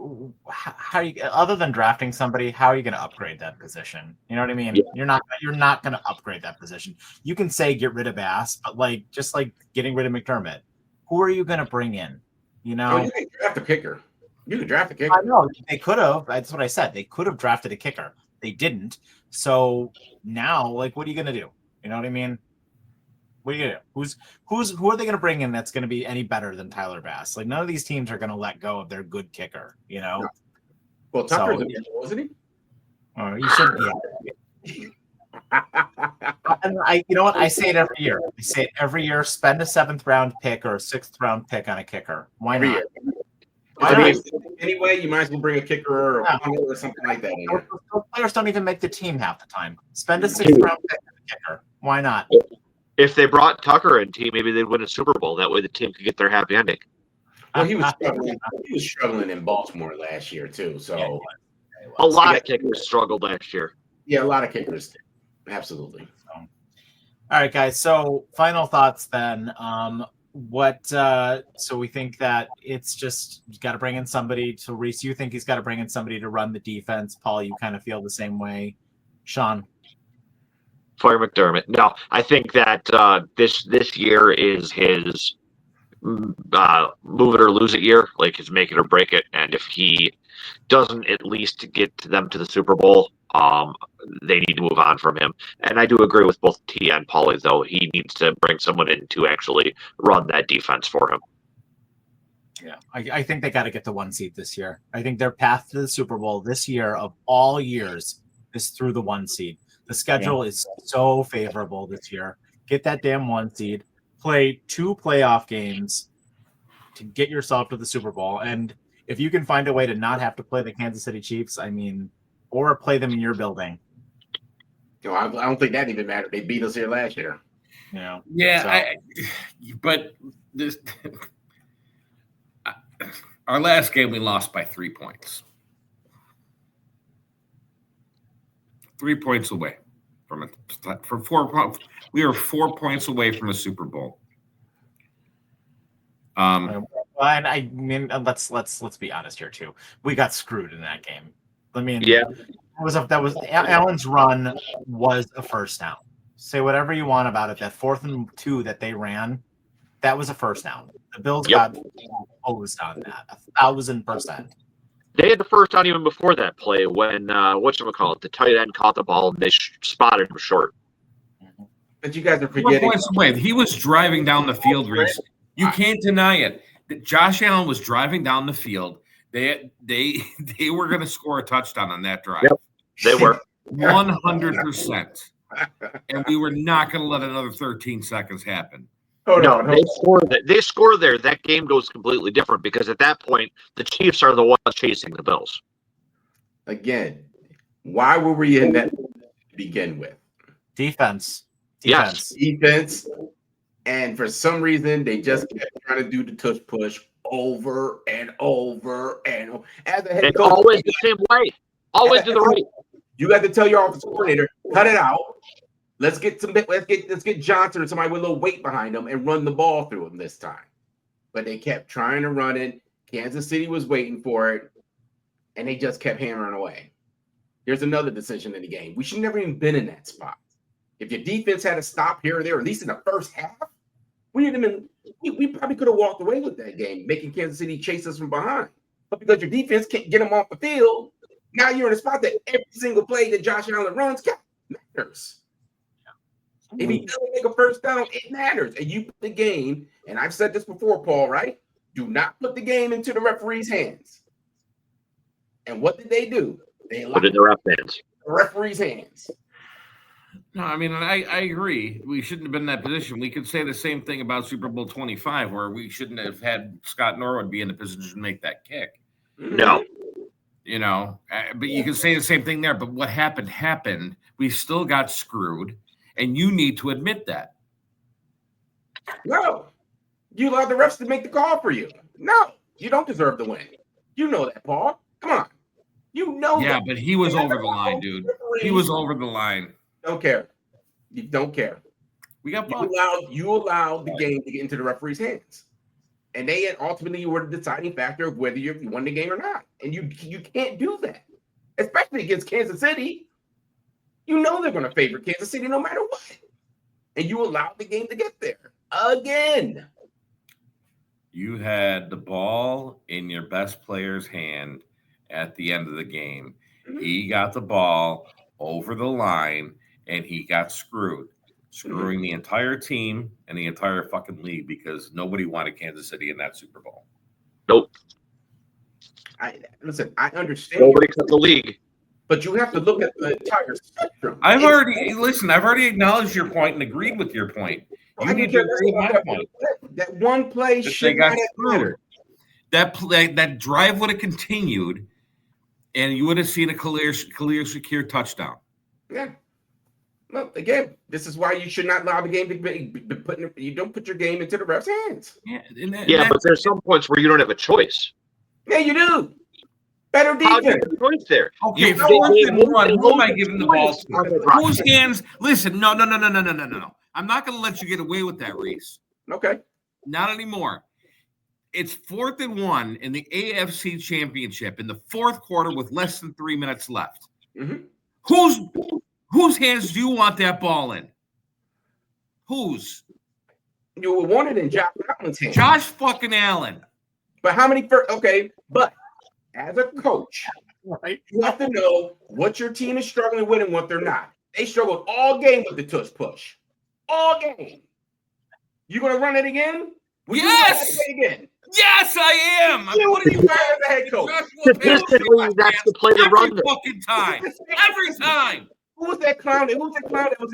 how you, other than drafting somebody, how are you going to upgrade that position? You know what I mean? Yeah. You're not going to upgrade that position. You can say get rid of Bass, but just like getting rid of McDermott, who are you going to bring in? You know, you can draft a kicker. You can draft a kicker. I know they could have. That's what I said. They could have drafted a kicker. They didn't. So now, what are you going to do? You know what I mean? What are you gonna do? Who are they gonna bring in that's gonna be any better than Tyler Bass? Like none of these teams are gonna let go of their good kicker, you know. No. Well, Tucker's wasn't he? Oh, you should. Yeah. And you know what? I say it every year. I say it every year. Spend a 7th round pick or a 6th round pick on a kicker. Why not? Anyway, you might as well bring a kicker or a punter or something like that. Those players don't even make the team half the time. Spend a 6th round pick on a kicker. Why not? If they brought Tucker in team, maybe they'd win a Super Bowl. That way the team could get their happy ending. Well, he was struggling in Baltimore last year, too. So yeah, a lot of kickers struggled last year. Yeah, a lot of kickers did. Absolutely. All right, guys. So final thoughts then. So we think that it's just you got to bring in somebody to Reese. You think he's got to bring in somebody to run the defense. Paul, you kind of feel the same way. Sean? Fire McDermott. No, I think that this year is his move it or lose it year, like his make it or break it. And if he doesn't at least get them to the Super Bowl, they need to move on from him. And I do agree with both T and Paulie, though. He needs to bring someone in to actually run that defense for him. Yeah, I think they got to get the 1 seed this year. I think their path to the Super Bowl this year of all years is through the 1 seed. The schedule is so favorable this year. Get that damn 1 seed. Play 2 playoff games to get yourself to the Super Bowl. And if you can find a way to not have to play the Kansas City Chiefs, or play them in your building. I don't think that even mattered. They beat us here last year. Yeah, but this our last game we lost by 3 points. 3 points away from it. We are 4 points away from a Super Bowl. And let's be honest here too. We got screwed in that game. That was Allen's run was a first down. Say whatever you want about it. That 4th and 2 that they ran, that was a first down. The Bills Yep. got hosed on that 1,000%. They had the first down even before that play when whatchamacallit, the tight end caught the ball and they spotted him short. But you guys are 4 forgetting. points away. He was driving down the field, Reese. You can't deny it. Josh Allen was driving down the field. They were going to score a touchdown on that drive. Yep, they were 100%, and we were not going to let another 13 seconds happen. They score there. That game goes completely different because at that point the Chiefs are the ones chasing the Bills. Again, why were we in that to begin with? Defense. Yes. Defense. And for some reason, they just kept trying to do the tush push over and over and over. As a head It's coach, always the same way. Always to the right. you got to tell your offensive coordinator, cut it out. Let's get Johnson or somebody with a little weight behind them and run the ball through them this time. But they kept trying to run it. Kansas City was waiting for it, and they just kept hammering away. Here's another decision in the game. We should never even been in that spot. If your defense had to stop here or there, at least in the first half, we probably could have walked away with that game, making Kansas City chase us from behind. But because your defense can't get them off the field, now you're in a spot that every single play that Josh Allen runs matters. If he doesn't make a first down, it matters. And you put the game, and I've said this before, Paul, right? Do not put the game into the referee's hands. And what did they do? They Put it in the ref hands. The referee's hands. No, I mean, I agree. We shouldn't have been in that position. We could say the same thing about Super Bowl 25, where we shouldn't have had Scott Norwood be in the position to make that kick. No. You know, but you can say the same thing there. But what happened. We still got screwed, and you need to admit that. No. You allowed the refs to make the call for you. No. You don't deserve the win. You know that, Paul. Come on. You know that. Yeah, but he was over the line, dude. He was over the line. Don't care. You don't care. We got you allowed the game to get into the referee's hands. And they ultimately were the deciding factor of whether you won the game or not. And you can't do that. Especially against Kansas City. You know they're going to favor Kansas City no matter what. And you allowed the game to get there. Again. You had the ball in your best player's hand at the end of the game. Mm-hmm. He got the ball over the line, and he got screwing the entire team and the entire fucking league because nobody wanted Kansas City in that Super Bowl. Nope. I understand. Nobody cut the league. But you have to look at the entire spectrum. I've already acknowledged your point and agreed with your point. You need to agree with my point. That one play should not have mattered. That drive would have continued, and you would have seen a Khalil Shakir touchdown. Yeah. Well, again, this is why you should not allow the game to be put in. You don't put your game into the ref's hands. Yeah, but there's some points where you don't have a choice. Yeah, you do. Better defense. Choice there. Okay, who am I giving the ball to? Whose hands? Listen, no. I'm not going to let you get away with that, Reese. Okay. Not anymore. It's 4th and 1 in the AFC Championship in the fourth quarter with less than 3 minutes left. Mm-hmm. Whose hands do you want that ball in? Whose? You would want it in Josh Allen's hands. Josh fucking Allen. But how many first? Okay, but as a coach, right, you have to know what your team is struggling with and what they're not. They struggled all game with the tush push. All game. You gonna run it again? Yes. Again? Yes, I am. What are you trying as a head coach? Statistically, that's the play to run. Every fucking time. Every time. Who was that clown? Who was that clown that was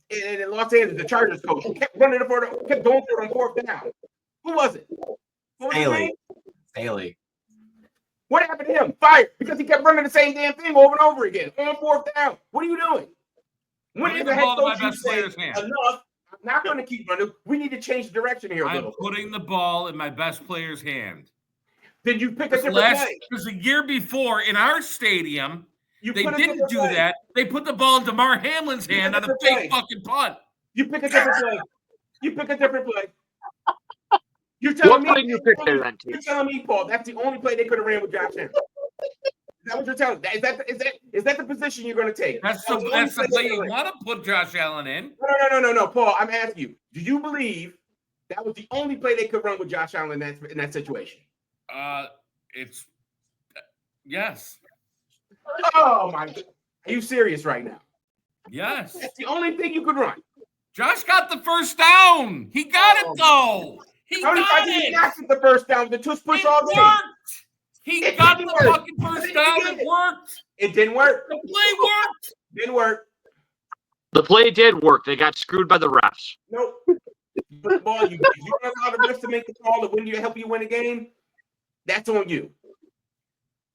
in Los Angeles, the Chargers coach? Who kept running kept going for it on 4th down. Who was it? Haley. What happened to him? Fired because he kept running the same damn thing over and over again on 4th down. What are you doing? When is the head coach you say enough? I'm not going to keep running. We need to change the direction here a little. I'm putting the ball in my best player's hand. Did you pick a different play? Because the year before in our stadium, they didn't do play. that. They put the ball in DeMar Hamlin's hand on a big fucking punt. You pick a different play. You're telling me you picked there then, You're telling me, Paul, that's the only play they could have ran with Josh Allen. Is that what you're telling me? Is that the position you're going to take? That's the play you want to put Josh Allen in. No, Paul. I'm asking you. Do you believe That was the only play they could run with Josh Allen in that situation. It's yes. Oh my God. Are you serious right now? Yes. That's the only thing you could run. Josh got the first down. He got it though. He How many got times did he it. not get the first down? The tush push It all day. worked. He It got didn't the work. fucking first down. It worked. It didn't work. The play worked. Didn't work. The play did work. They got screwed by the refs. Nope. Football, you don't allow the refs to make the call to win you, help you win a game. That's on you.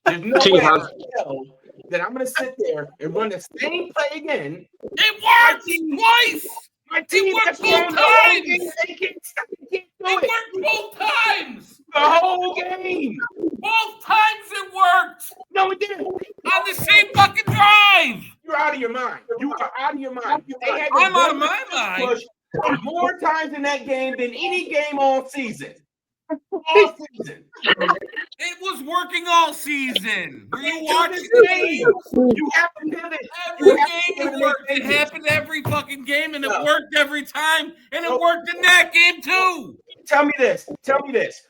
There's no way in hell that I'm going to sit there and run the same play again. It worked twice. My team worked kept going both the whole times. game. They can't do It it. worked both times. The whole game. Both times it worked. No, it didn't. On the same fucking drive. You're out of your mind. You are out of your mind. They had I'm to out of run my the mind. push more times in that game than any game all season. All season. It was working all season. Were you To watching this the day, game? you have to pivot. Every You have to game pivot it and worked. make It changes. happened every fucking game, and it No. worked every time, and it Nope. worked in that game too. Tell me this. Tell me this.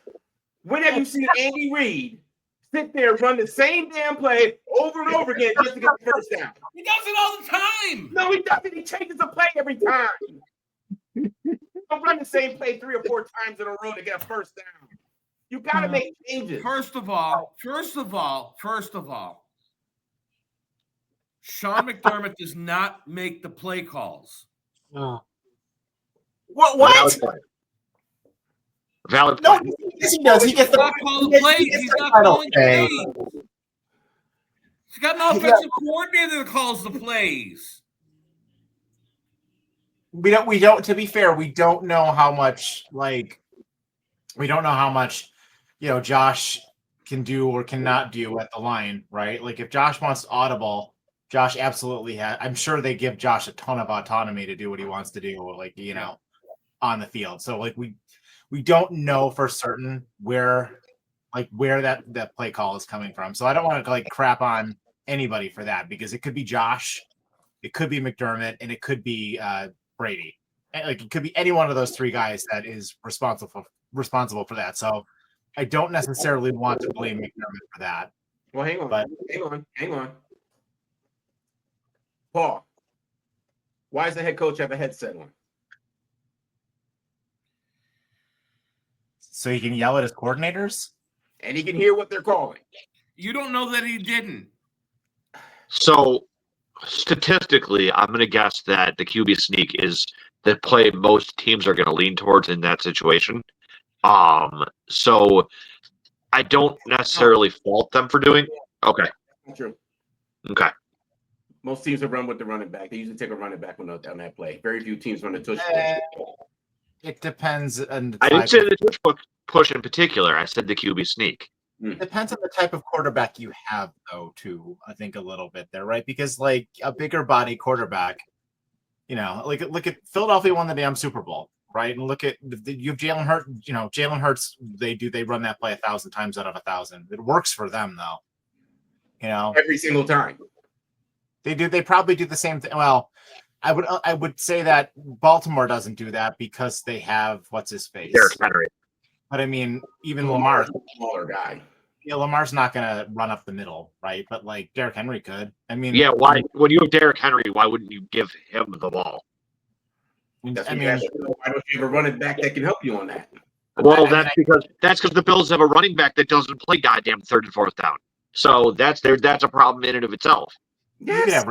When have you seen Andy Reid sit there and run the same damn play over and over again just to get the first down? He does it all the time. No, he doesn't. He changes the play every time. Don't run the same play 3 or 4 times in a row to get a first down. You got to make changes. First of all, Sean McDermott does not make the play calls. What? Valid No, point. yes, he does. He gets He's not the calling plays. He's not calling plays. He's got an offensive coordinator that calls the plays. We don't. To be fair, we don't know how much. Josh can do or cannot do at the line, right? Like if Josh wants to audible, Josh absolutely has. I'm sure they give Josh a ton of autonomy to do what he wants to do, on the field. So we don't know for certain where that play call is coming from. So I don't want to crap on anybody for that because it could be Josh, it could be McDermott, and it could be Brady. It could be any one of those 3 guys that is responsible for that. So I don't necessarily want to blame McDermott for that. Well, hang on. Paul, why does the head coach have a headset on? So he can yell at his coordinators? And he can hear what they're calling. You don't know that he didn't. So statistically, I'm going to guess that the QB sneak is the play most teams are going to lean towards in that situation. So I don't necessarily fault them for doing. Okay. That's true. Okay. Most teams have run with the running back. They usually take a running back on that play. Very few teams run a touch. It depends on the I didn't say the touch push in particular. I said the QB sneak. It depends on the type of quarterback you have, though, too, I think a little bit there, right? Because, a bigger body quarterback, look at Philadelphia won the damn Super Bowl, right? And look at, you have Jalen Hurts, Jalen Hurts, they run that play 1,000 times out of 1,000. It works for them, though. Every single time. They probably do the same thing. Well, I would say that Baltimore doesn't do that because they have, what's his face? Derrick Henry. But I mean, even Lamar's a smaller guy. Yeah, Lamar's not going to run up the middle, right? But Derrick Henry could. I mean, yeah. Why? When you have Derrick Henry, why wouldn't you give him the ball? Why don't you have a running back that can help you on that? Well, that's because the Bills have a running back that doesn't play goddamn 3rd and 4th down. So that's a problem in and of itself. Yes.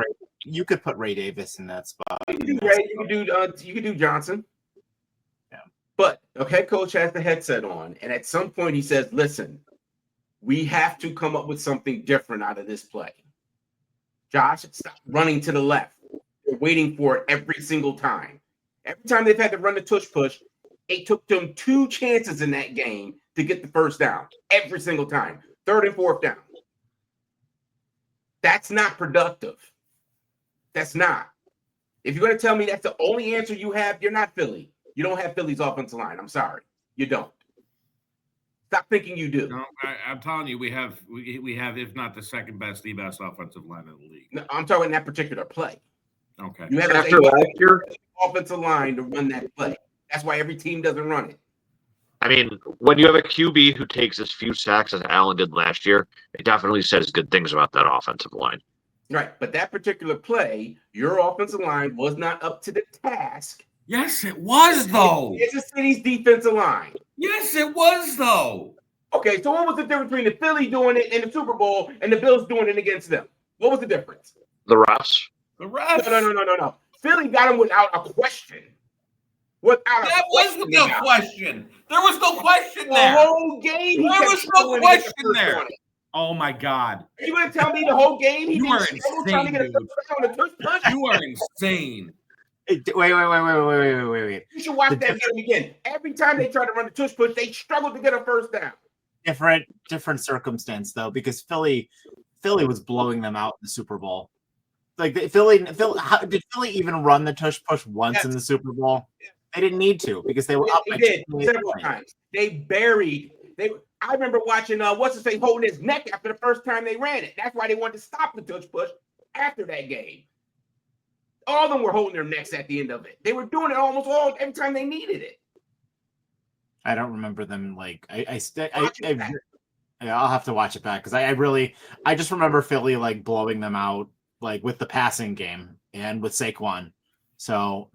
You could put Ray Davis in that spot. You can do Ray. You can do Johnson. Yeah. But a head coach has the headset on, and at some point he says, "Listen, we have to come up with something different out of this play." Josh, stop running to the left. They're waiting for it every single time. Every time they've had to run the tush push, it took them 2 chances in that game to get the first down. Every single time. 3rd and 4th down. That's not productive. That's not. If you're going to tell me that's the only answer you have, you're not Philly. You don't have Philly's offensive line. I'm sorry. You don't. Stop thinking you do. No, I'm telling you, we have, if not the second best, the best offensive line in the league. No, I'm talking in that particular play. Okay. You have After last year, offensive line to run that play. That's why every team doesn't run it. I mean, when you have a QB who takes as few sacks as Allen did last year, it definitely says good things about that offensive line. Right. But that particular play, your offensive line was not up to the task. Yes, it was, though. Kansas City's defensive line. Yes, it was, though. Okay, so what was the difference between the Philly doing it in the Super Bowl and the Bills doing it against them? What was the difference? The refs. The refs. No. Philly got him without a question. That was no question. There was no question there. The whole game. There was no question there. Oh my God! Are you going to tell me the whole game? You are insane, dude. You are insane. Wait. You should watch that game again. Every time they try to run the tush push, they struggle to get a first down. Different circumstance though, because Philly was blowing them out in the Super Bowl. Like did Philly even run the tush push once in the Super Bowl? They didn't need to because they were up. They did several times. They buried. I remember watching what's his face holding his neck after the first time they ran it. That's why they wanted to stop the tush push after that game. All of them were holding their necks at the end of it. They were doing it every time they needed it. I don't remember them like I'll have to watch it back because I just remember Philly like blowing them out like with the passing game and with Saquon. So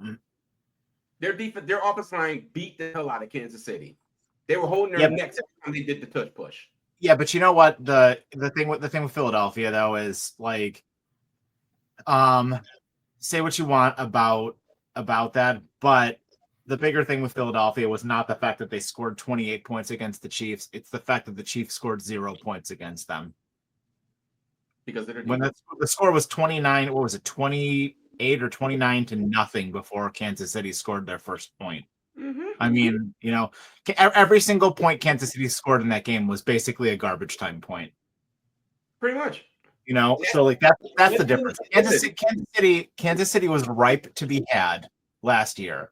their offensive line beat the hell out of Kansas City. They were holding their necks every time they did the tush push. Yeah, but you know what? The thing with Philadelphia though is like say what you want about that, but the bigger thing with Philadelphia was not the fact that they scored 28 points against the Chiefs. It's the fact that the Chiefs scored 0 points against them. Because when the score was 29, what was it, 28 or 29 to nothing before Kansas City scored their first point. Mm-hmm. I mean, you know, every single point Kansas City scored in that game was basically a garbage time point. Pretty much. You know, so like that's the difference. Kansas City was ripe to be had last year.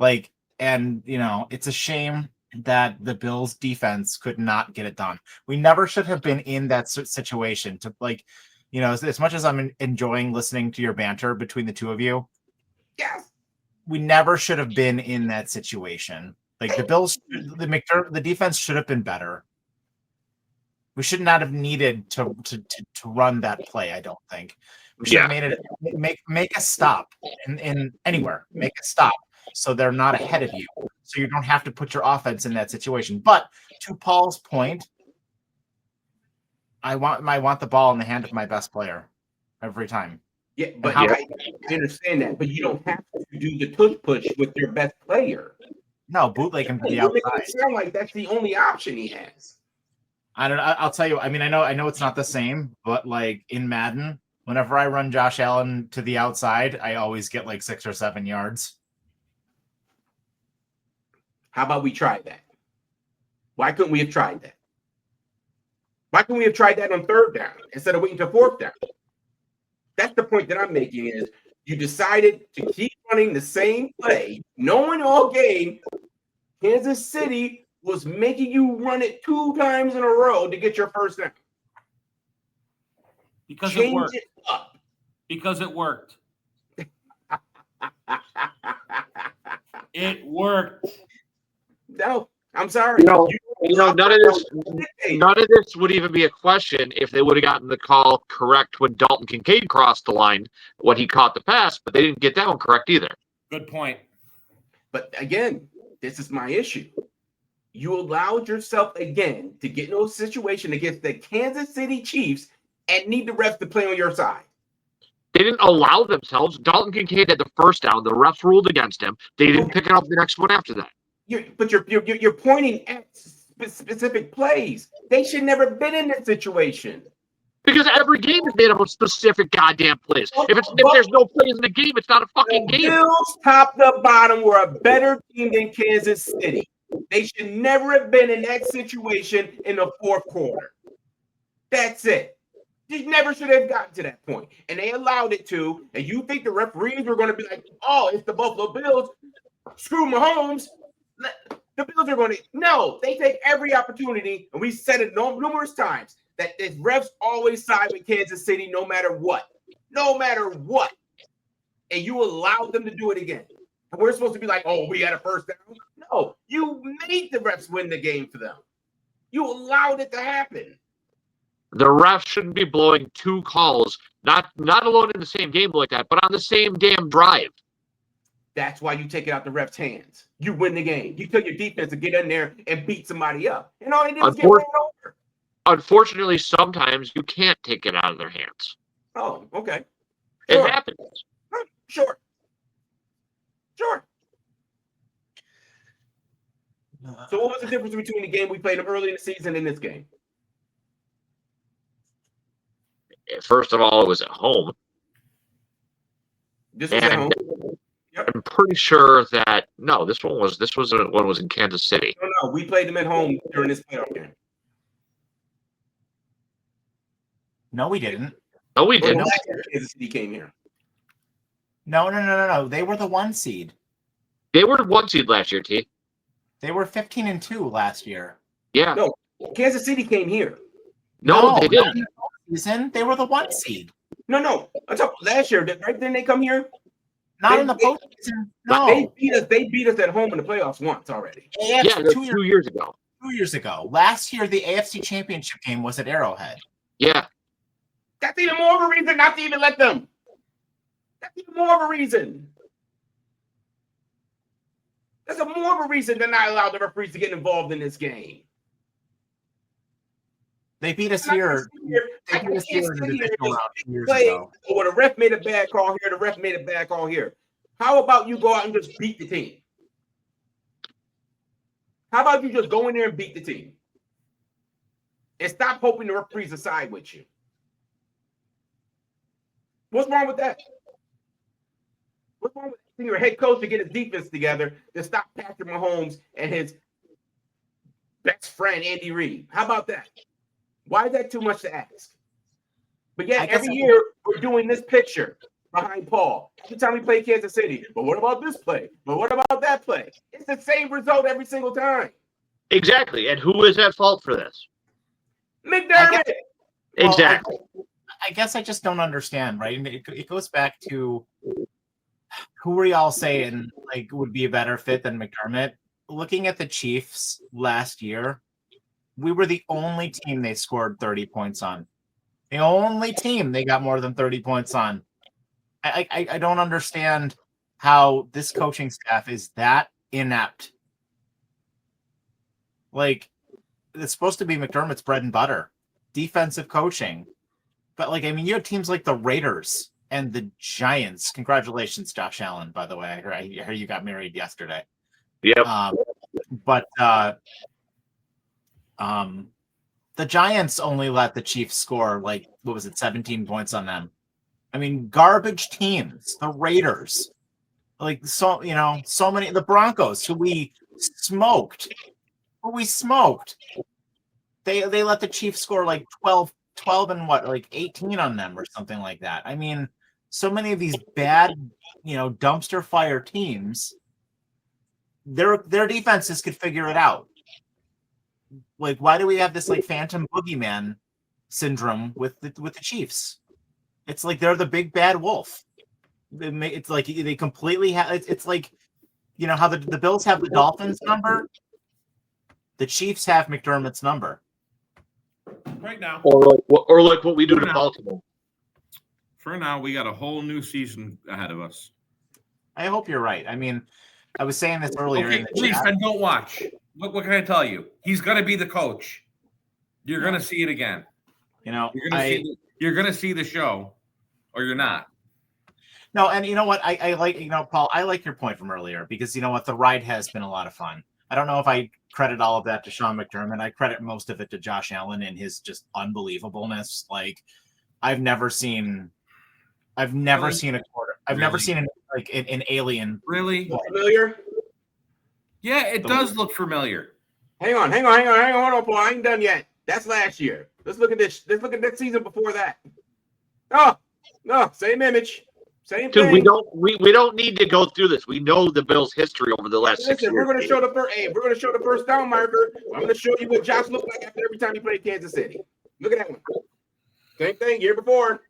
Like, and you know, it's a shame that the Bills defense could not get it done. We never should have been in that situation to like, you know, as much as I'm enjoying listening to your banter between the two of you. Yes. We never should have been in that situation. Like the Bills, the defense should have been better. We should not have needed to run that play. I don't think we should have made it make a stop in anywhere. Make a stop so they're not ahead of you, so you don't have to put your offense in that situation. But to Paul's point, I want the ball in the hand of my best player every time. Yeah, but I understand that. But you don't have to do the tush push with your best player. No, bootleg him to the outside. It sounds like that's the only option he has. I don't know. I'll tell you. I mean, I know it's not the same, but like in Madden, whenever I run Josh Allen to the outside, I always get like 6 or 7 yards. How about we try that? Why couldn't we have tried that? Why couldn't we have tried that on third down instead of waiting to fourth down? That's the point that I'm making is you decided to keep running the same play, knowing all game Kansas City was making you run it 2 times in a row to get your first down. Because Change it worked. It up. Because it worked. It worked. No, I'm sorry. You know, none of this would even be a question if they would have gotten the call correct when Dalton Kincaid crossed the line when he caught the pass, but they didn't get that one correct either. Good point. But again, this is my issue. You allowed yourself again to get in a situation against the Kansas City Chiefs and need the refs to play on your side. They didn't allow themselves. Dalton Kincaid had the first down. The refs ruled against him. They didn't pick it up the next one after that. You're pointing at specific plays. They should never have been in that situation. Because every game is made up of specific goddamn plays. If there's no plays in the game, it's not a fucking game. Bills, top to bottom, were a better team than Kansas City. They should never have been in that situation in the fourth quarter. That's it. They never should have gotten to that point. And they allowed it to. And you think the referees were going to be like, oh, it's the Buffalo Bills. Screw Mahomes. The Bills are going to. No, they take every opportunity. And we said it numerous times that the refs always side with Kansas City no matter what. No matter what. And you allowed them to do it again. And we're supposed to be like, oh, we had a first down. No, you made the refs win the game for them. You allowed it to happen. The refs shouldn't be blowing 2 calls, not alone in the same game like that, but on the same damn drive. That's why you take it out the ref's hands. You win the game. You tell your defense to get in there and beat somebody up. And all they did was get ran over. Unfortunately, sometimes you can't take it out of their hands. Oh, okay. It Sure. happens. Sure. So what was the difference between the game we played them early in the season and this game? First of all, it was at home. This was at home. Yep. I'm pretty sure that this one was in Kansas City. No, we played them at home during this playoff game. No, we didn't. No, we didn't. Kansas City came here. No. They were the 1 seed. They were 1 seed last year, T. They were 15-2 last year. Yeah. No, Kansas City came here. No, they didn't. Season, they were the 1 seed. No. I'm talking last year. Right? Didn't they come here? Not in the postseason. No. They beat us at home in the playoffs once already. Yeah, 2 years ago. 2 years ago. Last year, the AFC Championship game was at Arrowhead. Yeah. That's even more of a reason not to even let them. That's even more of a reason. That's more of a reason to not allow the referees to get involved in this game. They beat us here. They beat us here in the divisional round 2 years ago. Or the ref made a bad call here, the ref made a bad call here. How about you go out and just beat the team? How about you just go in there and beat the team? And stop hoping the referees will side with you. What's wrong with that? What's wrong with asking your head coach to get his defense together to stop Patrick Mahomes and his best friend, Andy Reid? How about that? Why is that too much to ask? But yeah, every year we're doing this picture behind Paul. Every time we play Kansas City. But what about this play? But what about that play? It's the same result every single time. Exactly. And who is at fault for this? McDermott. Exactly. I guess I just don't understand, right? And it goes back to who were y'all saying like would be a better fit than McDermott? Looking at the Chiefs last year, we were the only team they scored 30 points on. The only team they got more than 30 points on. I don't understand how this coaching staff is that inept. Like, it's supposed to be McDermott's bread and butter, defensive coaching. But, like, I mean, you have teams like the Raiders and the Giants. Congratulations, Josh Allen, by the way. I hear you got married yesterday. Yep. The Giants only let the Chiefs score, like, 17 points on them. I mean, garbage teams, the Raiders, like, so many, the Broncos, who we smoked. They let the Chiefs score like 12 and what, like 18 on them or something like that. I mean, so many of these bad, dumpster fire teams, their defenses could figure it out. Like, why do we have this like phantom boogeyman syndrome with the Chiefs? It's like they're the big bad wolf. It's like they completely have. It's like, how the Bills have the Dolphins number. The Chiefs have McDermott's number right now, or like what we do to Baltimore. For now, we got a whole new season ahead of us. I hope you're right. I mean, I was saying this earlier. Okay, please, then don't watch. What can I tell you? He's going to be the coach. You're going to see it again. You're going to see the show, or you're not. No, and you know what? I like, Paul, I like your point from earlier because you know what? The ride has been a lot of fun. I don't know if I credit all of that to Sean McDermott. I credit most of it to Josh Allen and his just unbelievableness. Like, I've never seen a quarter. I've never seen an alien. Really familiar? Yeah, it does look familiar. Hang on, hold on, Paul. I ain't done yet. That's last year. Let's look at this. Let's look at that season before that. Oh, no, same image. Same Dude, thing. we don't need to go through this. We know the Bills' history over the last 6 years. We're going to show the first down marker. I'm going to show you what Josh looked like after every time he played Kansas City. Look at that one. Same thing, year before.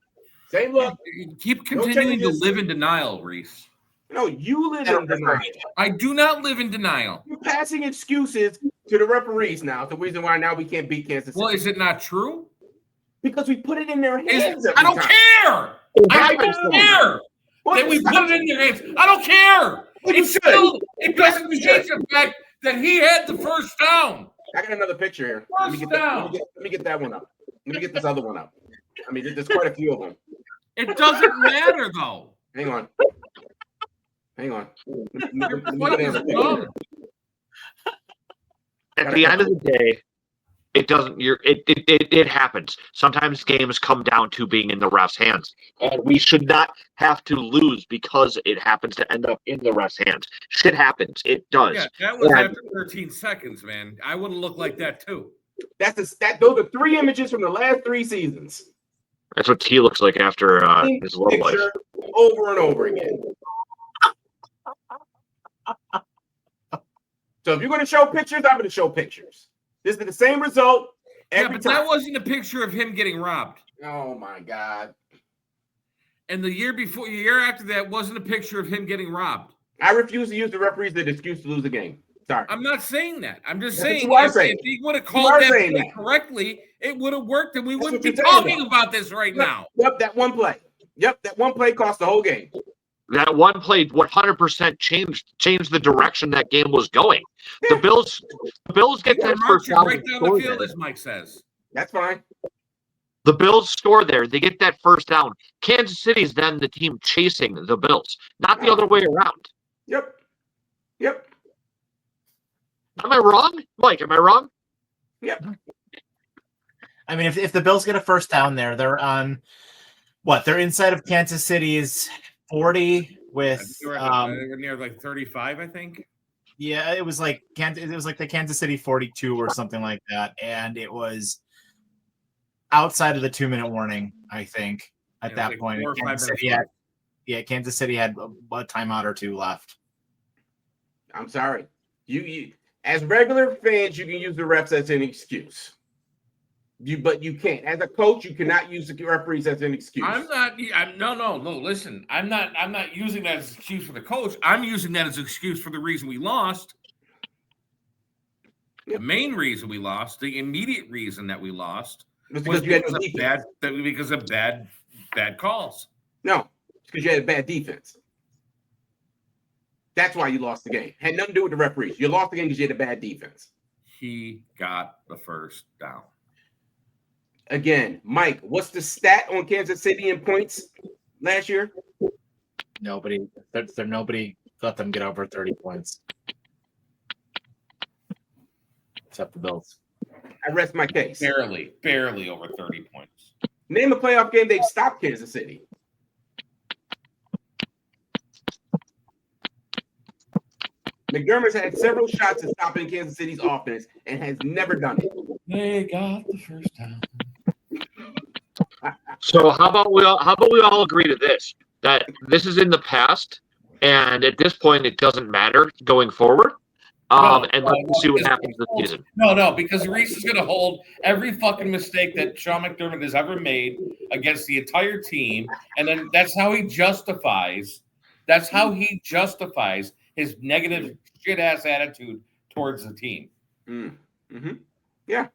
Same look. Keep continuing to live in denial, Reese. No, you live in denial. I do not live in denial. You're passing excuses to the referees now. It's the reason why now we can't beat Kansas City. Well, is it not true? Because we put it in their hands. I don't care. I don't care that we put it in their hands. I don't care. It doesn't change the fact that he had the first down. I got another picture here. Let me get that one up. Let me get this other one up. I mean, there's quite a few of them. It doesn't matter, though. Hang on. At the end of the day, it doesn't. It happens. Sometimes games come down to being in the ref's hands, and we should not have to lose because it happens to end up in the ref's hands. Shit happens. It does. Yeah, that was after 13 seconds, man. I would have looked like that too. Those are 3 images from the last 3 seasons. That's what T looks like after his low life. Over and over again. So if you're going to show pictures, I'm going to show pictures. This is the same result every time. That wasn't a picture of him getting robbed. Oh my God! And the year after that wasn't a picture of him getting robbed. I refuse to use the referees as an excuse to lose a game. Sorry. I'm not saying that. I'm just saying if he would have called that correctly, it would have worked, and we wouldn't be talking about this right now. Yep, that one play. Yep, that one play cost the whole game. That one play 100% changed the direction that game was going. The Bills get that first down right down the field, as Mike says. That's fine. The Bills score there. They get that first down. Kansas City's then the team chasing the Bills, not the other way around. Yep. Am I wrong, Mike? Am I wrong? Yep. I mean, if the Bills get a first down there, they're on what? They're inside of Kansas City's 40 with near like 35, I think. Yeah, it was like the Kansas City 42 or something like that, and it was outside of the 2-minute warning, I think, at that point. Kansas City had a timeout or 2 left. I'm sorry. You as regular fans, you can use the refs as an excuse. But you can't. As a coach, you cannot use the referees as an excuse. No. Listen, I'm not using that as an excuse for the coach. I'm using that as an excuse for the reason we lost. The main reason we lost, the immediate reason that we lost, was because of bad calls. No, it's because you had a bad defense. That's why you lost the game. Had nothing to do with the referees. You lost the game because you had a bad defense. He got the first down. Again, Mike, what's the stat on Kansas City in points last year? Nobody let them get over 30 points. Except the Bills. I rest my case. Barely over 30 points. Name a playoff game they've stopped Kansas City. McDermott's had several shots at stopping Kansas City's offense and has never done it. They got the first down. So how about we all agree to this? That this is in the past, and at this point, it doesn't matter going forward. And let's see what happens this season. No, because Reese is going to hold every fucking mistake that Sean McDermott has ever made against the entire team, and then that's how he justifies. That's how he justifies his negative shit-ass attitude towards the team. Mm-hmm. Yeah.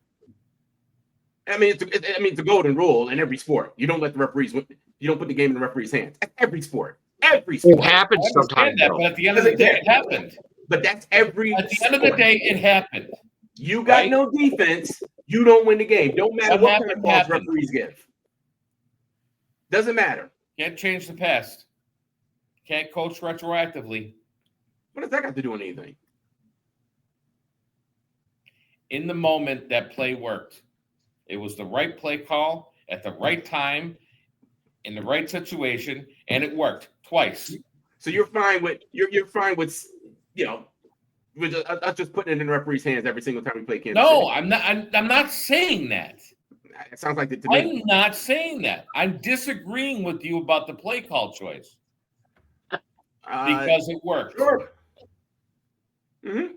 I mean, it's a golden rule in every sport. You don't let the referees. You don't put the game in the referee's hands. Every sport. It happens sometimes. But at the end of the day, it happened. But that's every. At the end of the day, it happened. You got no defense. You don't win the game. Don't matter what kind of calls referees give. Doesn't matter. Can't change the past. Can't coach retroactively. What does that got to do with anything? In the moment, that play worked. It was the right play call at the right time, in the right situation, and it worked twice. So you're fine with us just putting it in the referee's hands every single time we play Kansas City. I'm not saying that. It sounds like it to me. I'm not saying that. I'm disagreeing with you about the play call choice because it worked. Sure. Mm-hmm.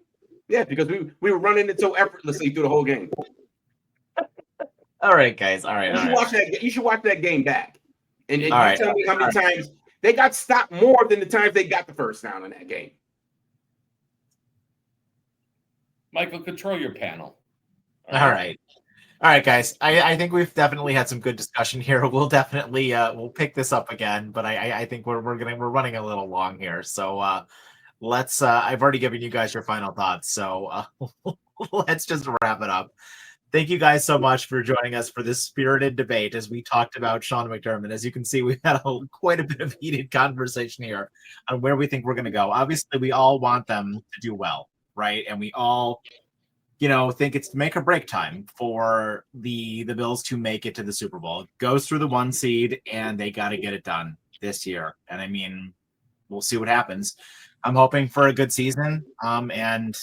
Yeah, because we were running it so effortlessly through the whole game. All right, guys. All right. You should watch that game back, and you tell me how many times They got stopped more than the times they got the first down in that game. Michael, control your panel. All right. All right, guys. I think we've definitely had some good discussion here. We'll definitely we'll pick this up again, but I think we're running a little long here. So let's I've already given you guys your final thoughts. So let's just wrap it up. Thank you guys so much for joining us for this spirited debate as we talked about Sean McDermott. As you can see, we've had quite a bit of heated conversation here on where we think we're going to go. Obviously, we all want them to do well, right? And we all, think it's make or break time for the Bills to make it to the Super Bowl. It goes through the 1 seed, and they got to get it done this year. And I mean, we'll see what happens. I'm hoping for a good season, and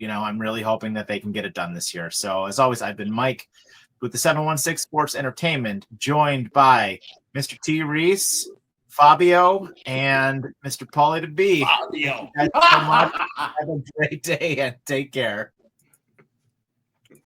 I'm really hoping that they can get it done this year. So as always, I've been Mike with the 716 Sports Entertainment, joined by Mr. T. Reese, Fabio, and Mr. Paulie to be. Fabio. Thanks so much. Have a great day and take care.